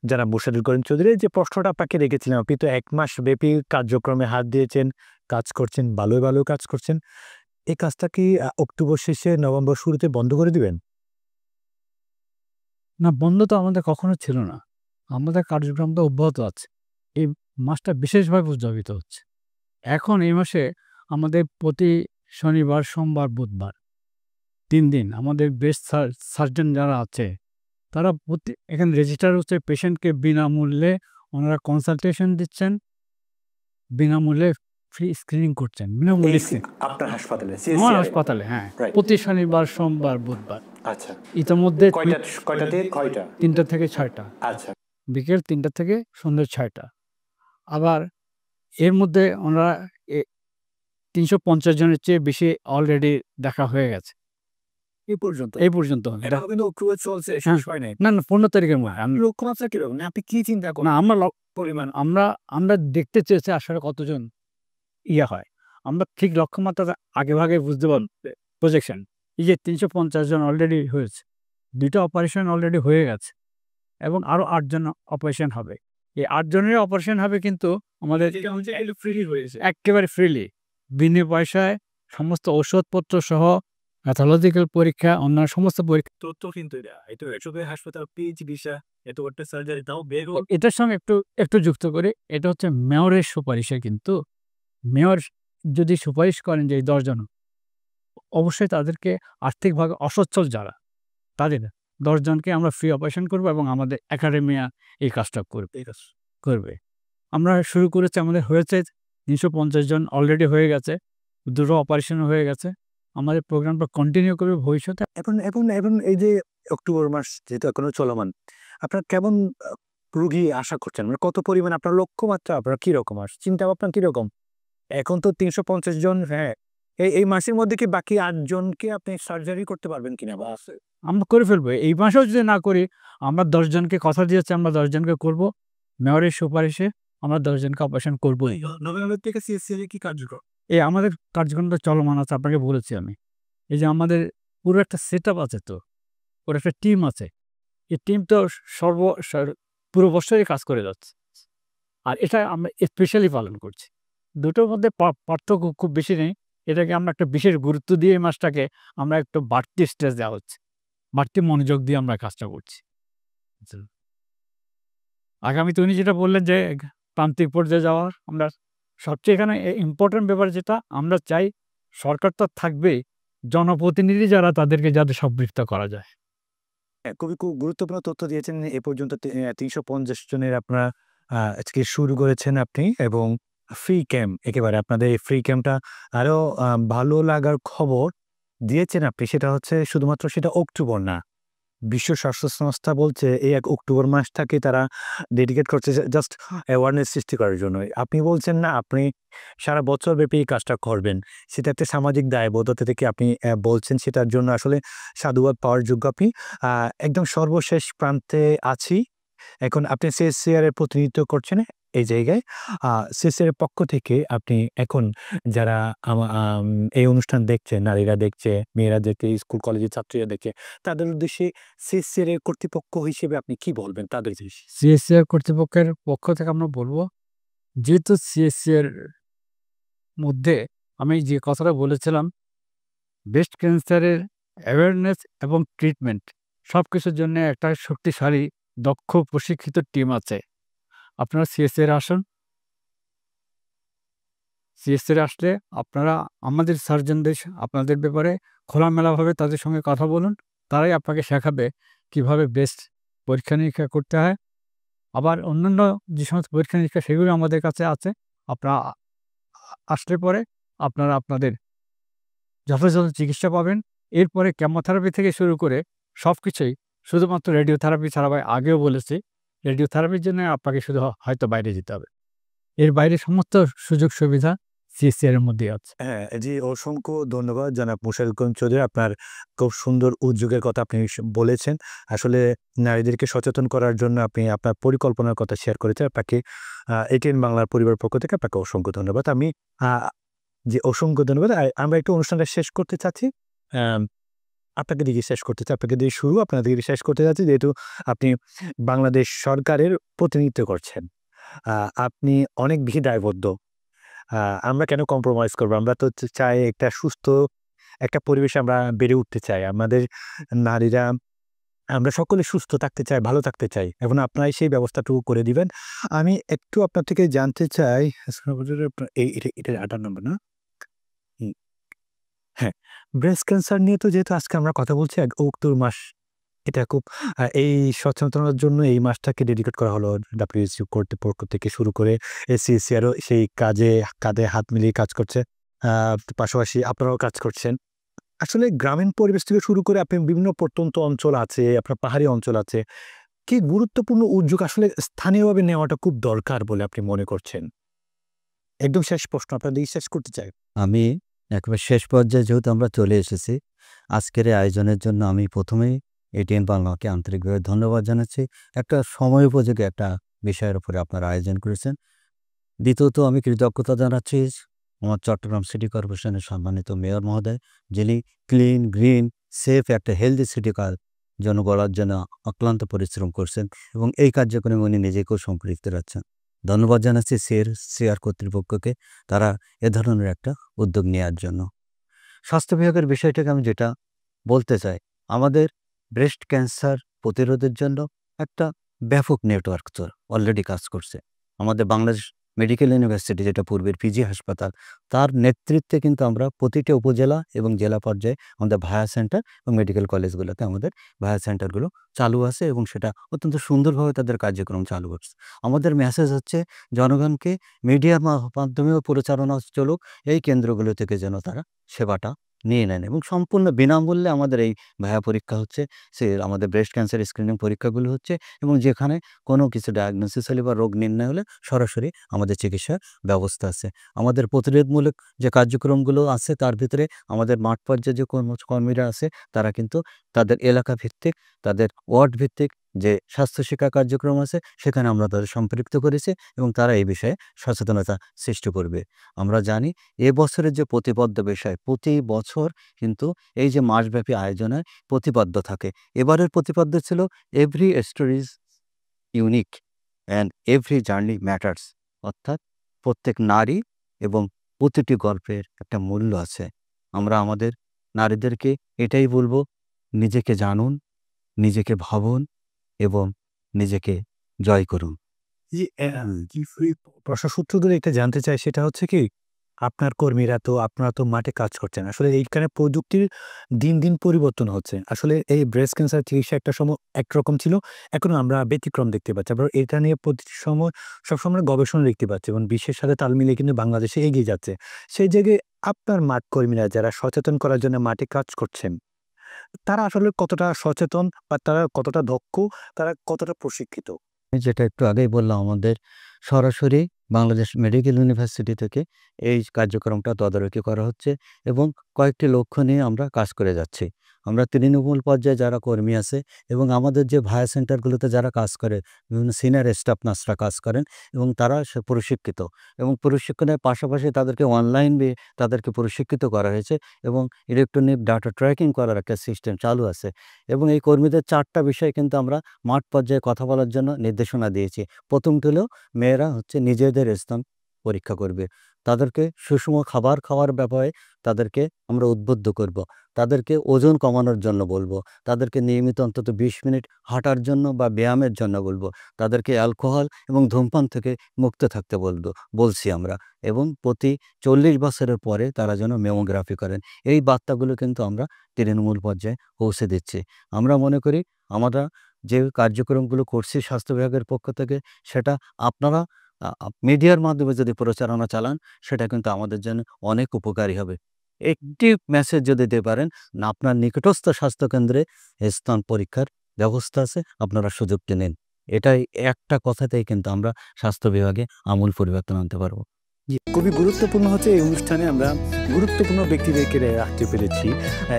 জনাব মোশাররফ করিম চৌধুরী, যে প্রশ্নটা আপনাকে রেখেছিলাম, আপনি তো ১ মাস ব্যাপী কার্যক্রমে হাত দিয়েছেন, কাজ করছেন, ভালোই ভালো কাজ করছেন। এই কাজটা কি অক্টোবর শেষে নভেম্বর শুরুতে বন্ধ করে দিবেন? না, বন্ধ তো আমাদের কখনো ছিল না। আমাদের কার্যক্রম তো অব্যাহত আছে। এই মাসটা বিশেষভাবে উদযাপিত হচ্ছে। এখন এই মাসে আমাদের প্রতি শনিবার, সোমবার, বুধবার ৩ দিন আমাদের বেস্ট সার্জন যারা আছে তারা এখানে রেজিস্টার হচ্ছে, পেশেন্টকে বিনামূল্যে ওনারা কনসালটেশন দিচ্ছেন, বিনামূল্যে ফ্রি স্ক্রিনিং করছেন। বিনামূল্যে আপনার হাসপাতালে? আমার হাসপাতালে, হ্যাঁ, Right. প্রতি শনিবার, সোমবার, বুধবার। আচ্ছা। ইতিমধ্যে কয়টা থেকে কয়টা? ৩টা থেকে ৬টা, আচ্ছা। বিকেল ৩টা থেকে সন্ধ্যে ৬টা। আবার এর মধ্যে ওনারা ৩৫০ জনের চেয়ে বেশি অলরেডি দেখা হয়ে গেছে এই পর্যন্ত? এই পর্যন্ত। এটা কিন্তু অক্টোবর চলছে, হ্যাঁ। শেষ হয় নাই। না, ১৫ তারিখের মধ্যে। লক্ষ্যমাত্রা কিরকম? আপনি কি চিন্তা করেন? না, আমরা পরিমাণ আমরা দেখতে চেয়েছি আসলে কতজন হয়। আমরা ঠিক লক্ষ্যমাত্রাটা আগেভাগে বুঝতে পারব। প্রজেকশন এই যে ৩৫০ জন অলরেডি হয়েছে, ২টা অপারেশন অলরেডি হয়ে গেছে এবং আরও ৮ জন অপারেশন হবে। এই ৮ জনের অপারেশন হবে কিন্তু আমাদের ফ্রি হয়েছে। একেবারে ফ্রিলি, বিনা পয়সায় সমস্ত ওষুধপত্র সহ প্যাথোলজিক্যাল পরীক্ষা, অন্যান্য সমস্ত পরীক্ষা। তথ্য কিন্তু এটা একশোতে হাসপাতাল পিএইচ ভিসা এত একটা সার্জারি তাও বের হোক। এটার সঙ্গে একটু যুক্ত করে, এটা হচ্ছে মেয়রের সুপারিশে, কিন্তু মেয়র যদি সুপারিশ করেন যে এই 10 জন, অবশ্যই তাদেরকে আর্থিকভাবে অসচ্ছল যারা, তাদের 10 জনকে আমরা ফ্রি অপারেশন করব এবং আমাদের একাডেমিয়া এই কাজটা করবে। আমরা শুরু করেছি, আমাদের হয়েছে ৩৫০ জন অলরেডি হয়ে গেছে, 2টো অপারেশন হয়ে গেছে। আমাদের প্রোগ্রামটা কন্টিনিউ করবে ভবিষ্যতে। এখন এই যে অক্টোবর মাস যেহেতু এখনো চলমান, আপনার কেমন রোগী আশা করছেন? মানে কত পরিমাণ আপনার লক্ষ্যমাত্রা, আপনার কিরকম চিন্তা ভাবনা কিরকম? এখন তো ৩৫০ জন, হ্যাঁ, এই মাসের মধ্যে কি বাকি ৮ জনকে আপনি সার্জারি করতে পারবেন কিনা? বা আমরা করে ফেলবো। এই মাসেও যদি না করি, আমরা 10 জনকে কথা দিয়েছি, আমরা 10 জনকে করব। মেয়রের সুপারিশে আমরা 10 জনকে অপারেশন করবই। নভেম্বর থেকে সিএসসি কি কার্যক্রম? এই আমাদের কার্যক্রমটা চলমান আছে, আপনাকে বলেছি আমি। এই যে আমাদের পুরো একটা সেটআপ আছে, তো পুরো একটা টিম আছে। এই টিমটা পুরো বছরই কাজ করে যাচ্ছে। আর এটা আমরা স্পেশালি পালন করছি। দুটোর মধ্যে পার্থক্য খুব বেশি নেই। এটাকে আমরা একটা বিশেষ গুরুত্ব দিয়ে এই মাসটাকে আমরা একটু বাড়তি স্ট্রেস দেওয়া হচ্ছে, বাড়তি মনোযোগ দিয়ে আমরা কাজটা করছি। আগামীতে উনি যেটা বললেন যে প্রান্তিক পর্যায়ে যাওয়ার, আমরা সবচেয়ে এখানে ইম্পর্টেন্ট ব্যাপার যেটা আমরা চাই, সরকার তো থাকবেই, জনপ্রতিনিধি যারা তাদেরকে যাতে সম্পৃক্ত করা যায়। খুবই গুরুত্বপূর্ণ তথ্য দিয়েছেন। এ পর্যন্ত ৩৫০ জনের আপনারা আজকে শুরু করেছেন আপনি, এবং ফ্রি ক্যাম্প, একেবারে আপনাদের এই ফ্রি ক্যাম্পটা আরও ভালো লাগার খবর দিয়েছেন আপনি। সেটা হচ্ছে শুধুমাত্র সেটা অক্টোবর না, বিশ্ব স্বাস্থ্য সংস্থা বলছে এই অক্টোবর মাসটাকে তারা ডেডিকেট করছে জাস্ট অ্যাওয়ারনেস সৃষ্টি করার জন্য। আপনি বলছেন না আপনি সারা বছর ব্যাপী এই কাজটা করবেন, সেটা একটা সামাজিক দায়বদ্ধতা থেকে আপনি বলছেন, সেটার জন্য আসলে সাধুবাদ পাওয়ার যোগ্য আপনি। একদম সর্বশেষ প্রান্তে আছি, এখন আপনি সিএসসিআর এর প্রতিনিধিত্ব করছেন। এই জায়গায় সিএসসিআর এর পক্ষ থেকে আপনি এখন যারা এই অনুষ্ঠান দেখছে, নারীরা দেখছে, মেয়েরা দেখছে, স্কুল কলেজের ছাত্রীরা দেখছে, তাদের উদ্দেশ্যে সিএসসিআর এর কর্তৃপক্ষ হিসেবে আপনি কি বলবেন তাদের উদ্দেশ্যে? সিএসসিআর কর্তৃপক্ষের পক্ষ থেকে আমরা বলবো, যেহেতু সিএসসিআর মধ্যে আমি যে কথাটা বলেছিলাম, ব্রেস্ট ক্যান্সারের অ্যাওয়ারনেস এবং ট্রিটমেন্ট সব কিছুর জন্য একটা শক্তিশালী দক্ষ প্রশিক্ষিত টিম আছে। আপনারা সিএসসিআর আসুন, সিএসসিআর আসলে আপনারা আমাদের সার্জনদের আপনাদের ব্যাপারে খোলামেলাভাবে তাদের সঙ্গে কথা বলুন, তারাই আপনাকে শেখাবে কিভাবে বেস্ট পরীক্ষা নিরীক্ষা করতে হয়। আবার অন্যান্য যে সমস্ত পরীক্ষা নিরীক্ষা সেগুলো আমাদের কাছে আছে। আপনারা আসলে পরে আপনারা আপনাদের যথাযথ চিকিৎসা পাবেন। এরপরে কেমোথেরাপি থেকে শুরু করে সব কিছুই, শুধুমাত্র রেডিওথেরাপি ছাড়া আগেও বলেছি, রেডিওথেরাপির জন্য আপনাকে শুধু হয়তো বাইরে যেতে হবে। এর বাইরে সমস্ত সুযোগ সুবিধা সিএসসিআর এর মধ্যেই আছে। হ্যাঁ, জি, অসংখ্য ধন্যবাদ জনাব মোশাররফ করিম চৌধুরী। আপনার খুব সুন্দর উদ্যোগের কথা আপনি বলেছেন। আসলে নারীদেরকে সচেতন করার জন্য আপনি আপনার পরিকল্পনার কথা শেয়ার করেছেন। আপনাকে এটিএন বাংলার পরিবারের পক্ষ থেকে আপনাকে অসংখ্য ধন্যবাদ। আমি অসংখ্য ধন্যবাদ। আমরা একটু অনুষ্ঠানটা শেষ করতে চাচ্ছি। আপনাকে দিয়ে শেষ করতে চাই, আপনাকে দিয়ে শুরু, আপনাদের দিয়ে শেষ করতে চাচ্ছি। যেহেতু আপনি বাংলাদেশ সরকারের প্রতিনিধিত্ব করছেন, আপনি অনেক বেশি দায়বদ্ধ। আমরা কেন কম্প্রোমাইজ করবো? আমরা তো চাই একটা সুস্থ একটা পরিবেশে আমরা বেড়ে উঠতে চাই। আমাদের নারীরা, আমরা সকলে সুস্থ থাকতে চাই, ভালো থাকতে চাই, এবং আপনারাই সেই ব্যবস্থাটুকু করে দিবেন। আমি একটু আপনার থেকে জানতে চাই, এটা 18 নম্বর না? হ্যাঁ, ব্রেস্ট ক্যান্সার নিয়ে তো যেহেতু আজকে আমরা কথা বলছি, অক্টোবর মাস, এটা খুব এই সচেতনতার জন্য এই মাসটাকে ডেডিকেট করা হলো। WHO কর্তৃপক্ষ থেকে শুরু করে সিএসসিআরও সেই কাঁধে হাত মিলিয়ে কাজ করছে। পাশাপাশি আপনারাও কাজ করছেন। আসলে গ্রামীণ পরিবেশ থেকে শুরু করে আপনি বিভিন্ন প্রত্যন্ত অঞ্চল আছে, আপনার পাহাড়ি অঞ্চল আছে, কি গুরুত্বপূর্ণ উদ্যোগ আসলে স্থানীয়ভাবে নেওয়াটা খুব দরকার বলে আপনি মনে করছেন? একদম শেষ প্রশ্ন, আপনার দিয়ে শেষ করতে চাই। আমি একেবারে শেষ পর্যায়ে যেহেতু আমরা চলে এসেছি, আজকের এই আয়োজনের জন্য আমি প্রথমেই এটিএন বাংলাকে আন্তরিকভাবে ধন্যবাদ জানাচ্ছি। একটা সময় উপযোগী একটা বিষয়ের উপরে আপনারা আয়োজন করেছেন। দ্বিতীয়ত আমি কৃতজ্ঞতা জানাচ্ছি আমার চট্টগ্রাম সিটি কর্পোরেশনের সম্মানিত মেয়র মহোদয়, যিনি ক্লিন, গ্রিন, সেফ একটা হেলদি সিটি জন্য গড়ার জন্য অক্লান্ত পরিশ্রম করছেন এবং এই কার্যক্রমে উনি নিজেকেও সম্পৃক্ত রাখছেন। ধন্যবাদ জানাচ্ছি সিআর কর্তৃপক্ষকে, তারা এ ধরনের একটা উদ্যোগ নেওয়ার জন্য। স্বাস্থ্য বিভাগের বিষয়টাকে আমি যেটা বলতে চাই, আমাদের ব্রেস্ট ক্যান্সার প্রতিরোধের জন্য একটা ব্যাপক নেটওয়ার্ক তো অলরেডি কাজ করছে। আমাদের বাংলাদেশ মেডিকেল ইউনিভার্সিটি, যেটা পূর্বের পিজি হাসপাতাল, তার নেতৃত্বে কিন্তু আমরা প্রতিটি উপজেলা এবং জেলা পর্যায়ে আমাদের ভায়া সেন্টার এবং মেডিকেল কলেজগুলোতে আমাদের ভায়া সেন্টারগুলো চালু আছে এবং সেটা অত্যন্ত সুন্দরভাবে তাদের কার্যক্রম চালু করছে। আমাদের মেসেজ হচ্ছে জনগণকে মিডিয়ার মাধ্যমেও প্রচারণা চলুক, এই কেন্দ্রগুলো থেকে যেন তারা সেবাটা নিয়ে নেন এবং সম্পূর্ণ বিনামূল্যে আমাদের এই ভায়া পরীক্ষা হচ্ছে, আমাদের ব্রেস্ট ক্যান্সার স্ক্রিনিং পরীক্ষাগুলো হচ্ছে, এবং যেখানে কোনো কিছু ডায়াগনোসিস হলে বা রোগ নির্ণয় হলে সরাসরি আমাদের চিকিৎসার ব্যবস্থা আছে। আমাদের প্রতিরোধমূলক যে কার্যক্রমগুলো আছে তার ভিতরে আমাদের মাঠ পর্যায়ে যে কর্মীরা আছে তারা কিন্তু তাদের এলাকা ভিত্তিক, তাদের ওয়ার্ড ভিত্তিক যে স্বাস্থ্য শিক্ষা কার্যক্রম আছে সেখানে আমরা তাদের সম্পৃক্ত করেছি এবং তারা এই বিষয়ে সচেতনতা সৃষ্টি করবে। আমরা জানি এবছরের যে প্রতিবদ্ধ বিষয়, প্রতি বছর কিন্তু এই যে মাসব্যাপী আয়োজনে প্রতিবদ্ধ থাকে। এবারের প্রতিবদ্ধ ছিল every story is unique and every journey matters, অর্থাৎ প্রত্যেক নারী এবং প্রতিটি গল্পের একটা মূল্য আছে। আমরা আমাদের নারীদেরকে এটাই বলবো, নিজেকে জানুন, নিজেকে ভাবুন এবং নিজেকে জয় করুন। প্রশ্ন সূত্র ধরে এটা জানতে চাই, সেটা হচ্ছে কি, আপনার কর্মীরা তো, আপনারা তো মাঠে কাজ করছেন। আসলে এইখানে প্রযুক্তির দিন দিন পরিবর্তন হচ্ছে। আসলে এই ব্রেস্ট ক্যান্সার চিকিৎসা একটা সময় একরকম ছিল, এখন আমরা ব্যতিক্রম দেখতে পাচ্ছি। আবার এটা নিয়ে প্রতিটি সময় সবসময় গবেষণা দেখতে পাচ্ছি এবং বিশ্বের সাথে তাল মিলিয়ে কিন্তু বাংলাদেশে এগিয়ে যাচ্ছে। সেই জায়গায় আপনার মাঠ কর্মীরা যারা সচেতন করার জন্য মাঠে কাজ করছেন, তারা আসলে কতটা সচেতন, বা তারা কতটা দক্ষ, তারা কতটা প্রশিক্ষিত? আমি যেটা একটু আগেই বললাম, আমাদের সরাসরি বাংলাদেশ মেডিকেল ইউনিভার্সিটি থেকে এই কার্যক্রমটা তদারকি করা হচ্ছে এবং কয়েকটি লক্ষ্য নিয়ে আমরা কাজ করে যাচ্ছি। আমরা তৃণমূল পর্যায়ে যারা কর্মী আছে এবং আমাদের যে ভায়া সেন্টারগুলোতে যারা কাজ করে, বিভিন্ন সিনিয়র স্টাফ নার্সরা কাজ করেন এবং তারা প্রশিক্ষিত, এবং প্রশিক্ষণের পাশাপাশি তাদেরকে অনলাইন তাদেরকে প্রশিক্ষিত করা হয়েছে এবং ইলেকট্রনিক ডাটা ট্র্যাকিং করার একটা সিস্টেম চালু আছে। এবং এই কর্মীদের 4টা বিষয় কিন্তু আমরা মাঠ পর্যায়ে কথা বলার জন্য নির্দেশনা দিয়েছি। প্রথমটি হলো মেয়েরা হচ্ছে নিজেদের স্থান পরীক্ষা করবে, তাদেরকে সুষম খাবার খাওয়ার ব্যাপারে তাদেরকে আমরা উদ্বুদ্ধ করব, তাদেরকে ওজন কমানোর জন্য বলবো, তাদেরকে নিয়মিত অন্তত 20 মিনিট হাঁটার জন্য বা ব্যায়ামের জন্য বলবো, তাদেরকে অ্যালকোহল এবং ধূমপান থেকে মুক্ত থাকতে বলছি আমরা, এবং প্রতি 40 বছরের পরে তারা যেন মেমোগ্রাফি করেন। এই বার্তাগুলো কিন্তু আমরা তৃণমূল পর্যায়ে পৌঁছে দিচ্ছি। আমরা মনে করি আমরা যে কার্যক্রমগুলো করছি স্বাস্থ্য বিভাগের পক্ষ থেকে, সেটা আপনারা মিডিয়ার মাধ্যমে যদি প্রচারণা চালান, সেটা কিন্তু আমাদের জন্য অনেক উপকারী হবে। একটি মেসেজ যদি দিতে পারেন না, আপনার নিকটস্থ স্বাস্থ্যকেন্দ্রে স্তন পরীক্ষার ব্যবস্থা আছে, আপনারা সুযোগটি নিন। এটাই একটা কথাতেই কিন্তু আমরা স্বাস্থ্য বিভাগে আমূল পরিবর্তন আনতে পারবো। খুবই গুরুত্বপূর্ণ হচ্ছে এই অনুষ্ঠানে আমরা গুরুত্বপূর্ণ ব্যক্তিদেরকে রাখতে পেরেছি।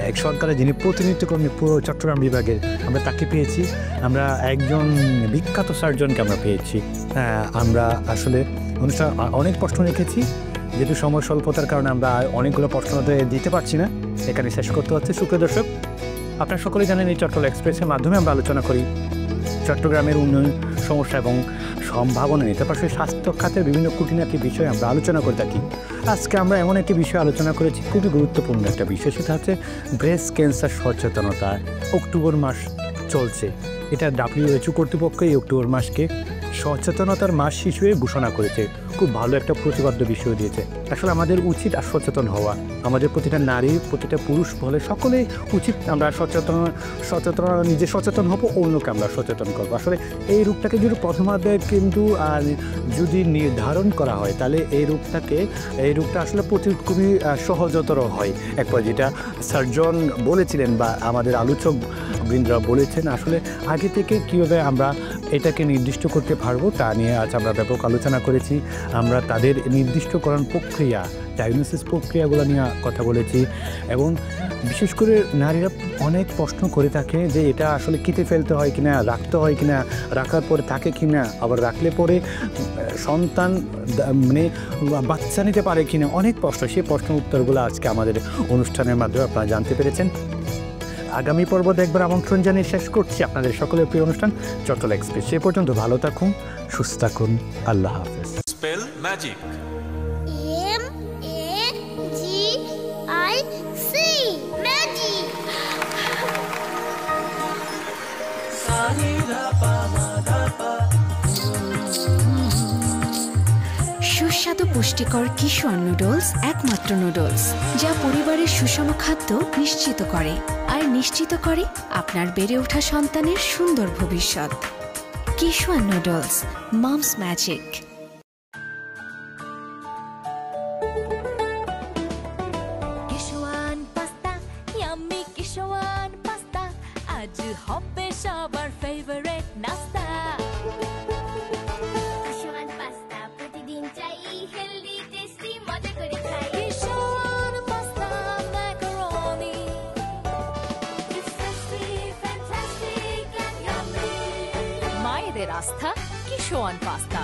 এক সরকারের যিনি প্রতিনিধিত্ব কর্মী পুরো চট্টগ্রাম বিভাগের, আমরা তাকে পেয়েছি। আমরা একজন বিখ্যাত সার্জনকে আমরা পেয়েছি। আমরা আসলে অনুষ্ঠান অনেক প্রশ্ন রেখেছি, যেহেতু সময় স্বল্পতার কারণে আমরা অনেকগুলো প্রশ্ন দিতে পারছি না, এখানে শেষ করতে হচ্ছে। সুপ্রিয় দর্শক, আপনারা সকলেই জানেন এই চট্টগ্রাম এক্সপ্রেসের মাধ্যমে আমরা আলোচনা করি চট্টগ্রামের উন্নয়ন, সমস্যা এবং সম্ভাবনা নিয়ে, তার পাশে স্বাস্থ্য খাতের বিভিন্ন খুঁটিনাটি বিষয়ে আমরা আলোচনা করে থাকি। আজকে আমরা এমন একটি বিষয় আলোচনা করেছি, খুবই গুরুত্বপূর্ণ একটা বিষয়, সেটা হচ্ছে ব্রেস্ট ক্যান্সার সচেতনতা। অক্টোবর মাস চলছে, এটা WHO কর্তৃপক্ষ এই অক্টোবর মাসকে সচেতনতার মাস হিসেবে ঘোষণা করেছে। খুব ভালো একটা প্রতিপাদ্য বিষয় দিয়েছে। আসলে আমাদের উচিত আর সচেতন হওয়া, আমাদের প্রতিটা নারী, প্রতিটা পুরুষ বলে সকলেই উচিত আমরা সচেতন নিজে সচেতন হব, অন্যকে আমরা সচেতন করবো। আসলে এই রোগটাকে যদি প্রথমার্ধে কিন্তু যদি নির্ধারণ করা হয়, তাহলে এই রোগটা আসলে প্রতিরোধ খুবই সহজতর হয়। একবার যেটা সার্জন বলেছিলেন বা আমাদের আলোচক বৃন্দরা বলেছেন, আসলে আগে থেকে কীভাবে আমরা এটাকে নির্দিষ্ট করতে পারবো তা নিয়ে আজ আমরা ব্যাপক আলোচনা করেছি। আমরা তাদের নির্দিষ্টকরণ প্রক্রিয়া, ডায়াগনোসিস প্রক্রিয়াগুলো নিয়ে কথা বলেছি, এবং বিশেষ করে নারীরা অনেক প্রশ্ন করে থাকে যে এটা আসলে কেটে ফেলতে হয় কিনা, রাখতে হয় কিনা, রাখার পরে থাকে কিনা, আবার রাখলে পরে সন্তান মানে বাচ্চা নিতে পারে কিনা, অনেক প্রশ্ন। সেই প্রশ্ন উত্তরগুলো আজকে আমাদের অনুষ্ঠানের মাধ্যমে আপনারা জানতে পেরেছেন। আগামী পর্ব দেখবার আমন্ত্রণ জানিয়ে শেষ করছি আপনাদের সকলের প্রিয় অনুষ্ঠান চট্টগ্রাম এক্সপ্রেস। সে পর্যন্ত ভালো থাকুন, সুস্থ থাকুন, আল্লাহ হাফেজ। Spell magic. MAGIC, magic. সুস্বাদু পুষ্টিকর কিশোর নুডলস, একমাত্র নুডলস যা পরিবারের সুষম খাদ্য নিশ্চিত করে আর নিশ্চিত করে আপনার বেড়ে ওঠা সন্তানের সুন্দর ভবিষ্যৎ। Kishore noodles, moms magic. Kishwan pasta, yummy Kishwan pasta, আজ হবে সবার ফেভারিট নাস্তা। কিশোর পাস্তা প্রতিদিন চাই, হেলদি টেস্টি মজা করে খাই। Kishwan pasta macaroni, It's tasty, fantastic and yummy. মায়েদের আস্থা Kishwan pasta.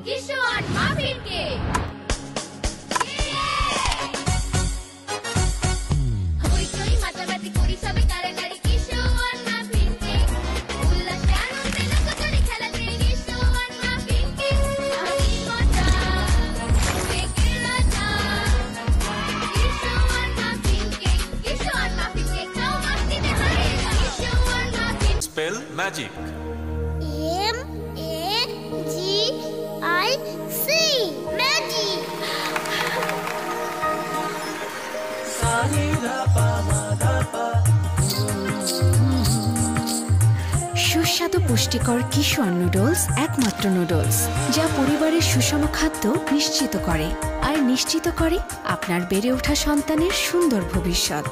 Kishore muffin cake. হইচই মাতামাতি করি সবে কারাকারি, কিশোর মাফিন কেক। উল্লাসে আনন্দে লোকজনে খেলাতে, কিশোর মাফিন কেক। আমি মজা, কেকের রাজা। Kishore muffin cake, Kishore muffin cake, খাও মাস্তিতে হারে। Kishore muffin. Spell magic. MAGIC, magic. সুস্বাদু পুষ্টিকর কিশোর নুডলস, একমাত্র নুডলস যা পরিবারের সুষম খাদ্য নিশ্চিত করে আর নিশ্চিত করে আপনার বেড়ে ওঠা সন্তানের সুন্দর ভবিষ্যৎ।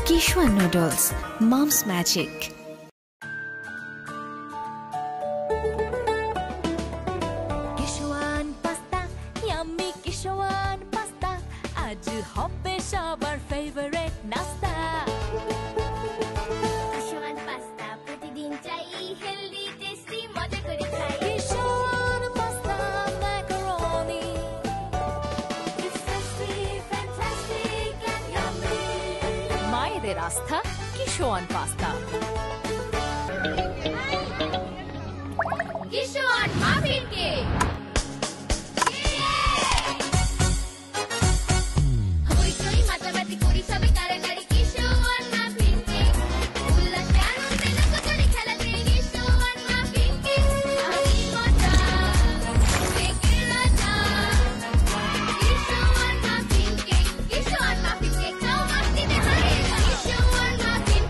Kishore noodles, moms magic. Kishwan pasta, yummy Kishwan pasta, আজ হবে সবার ফেভারিট নাস্তা। কিশোয়ান পাস্তা প্রতিদিন চাই, হেলদি টেস্টি মজা করে খাই। Kishore pasta macaroni, It's tasty, fantastic and yummy. মায়েদের আস্থা কিশোর পাস্তা। কিশোয়ান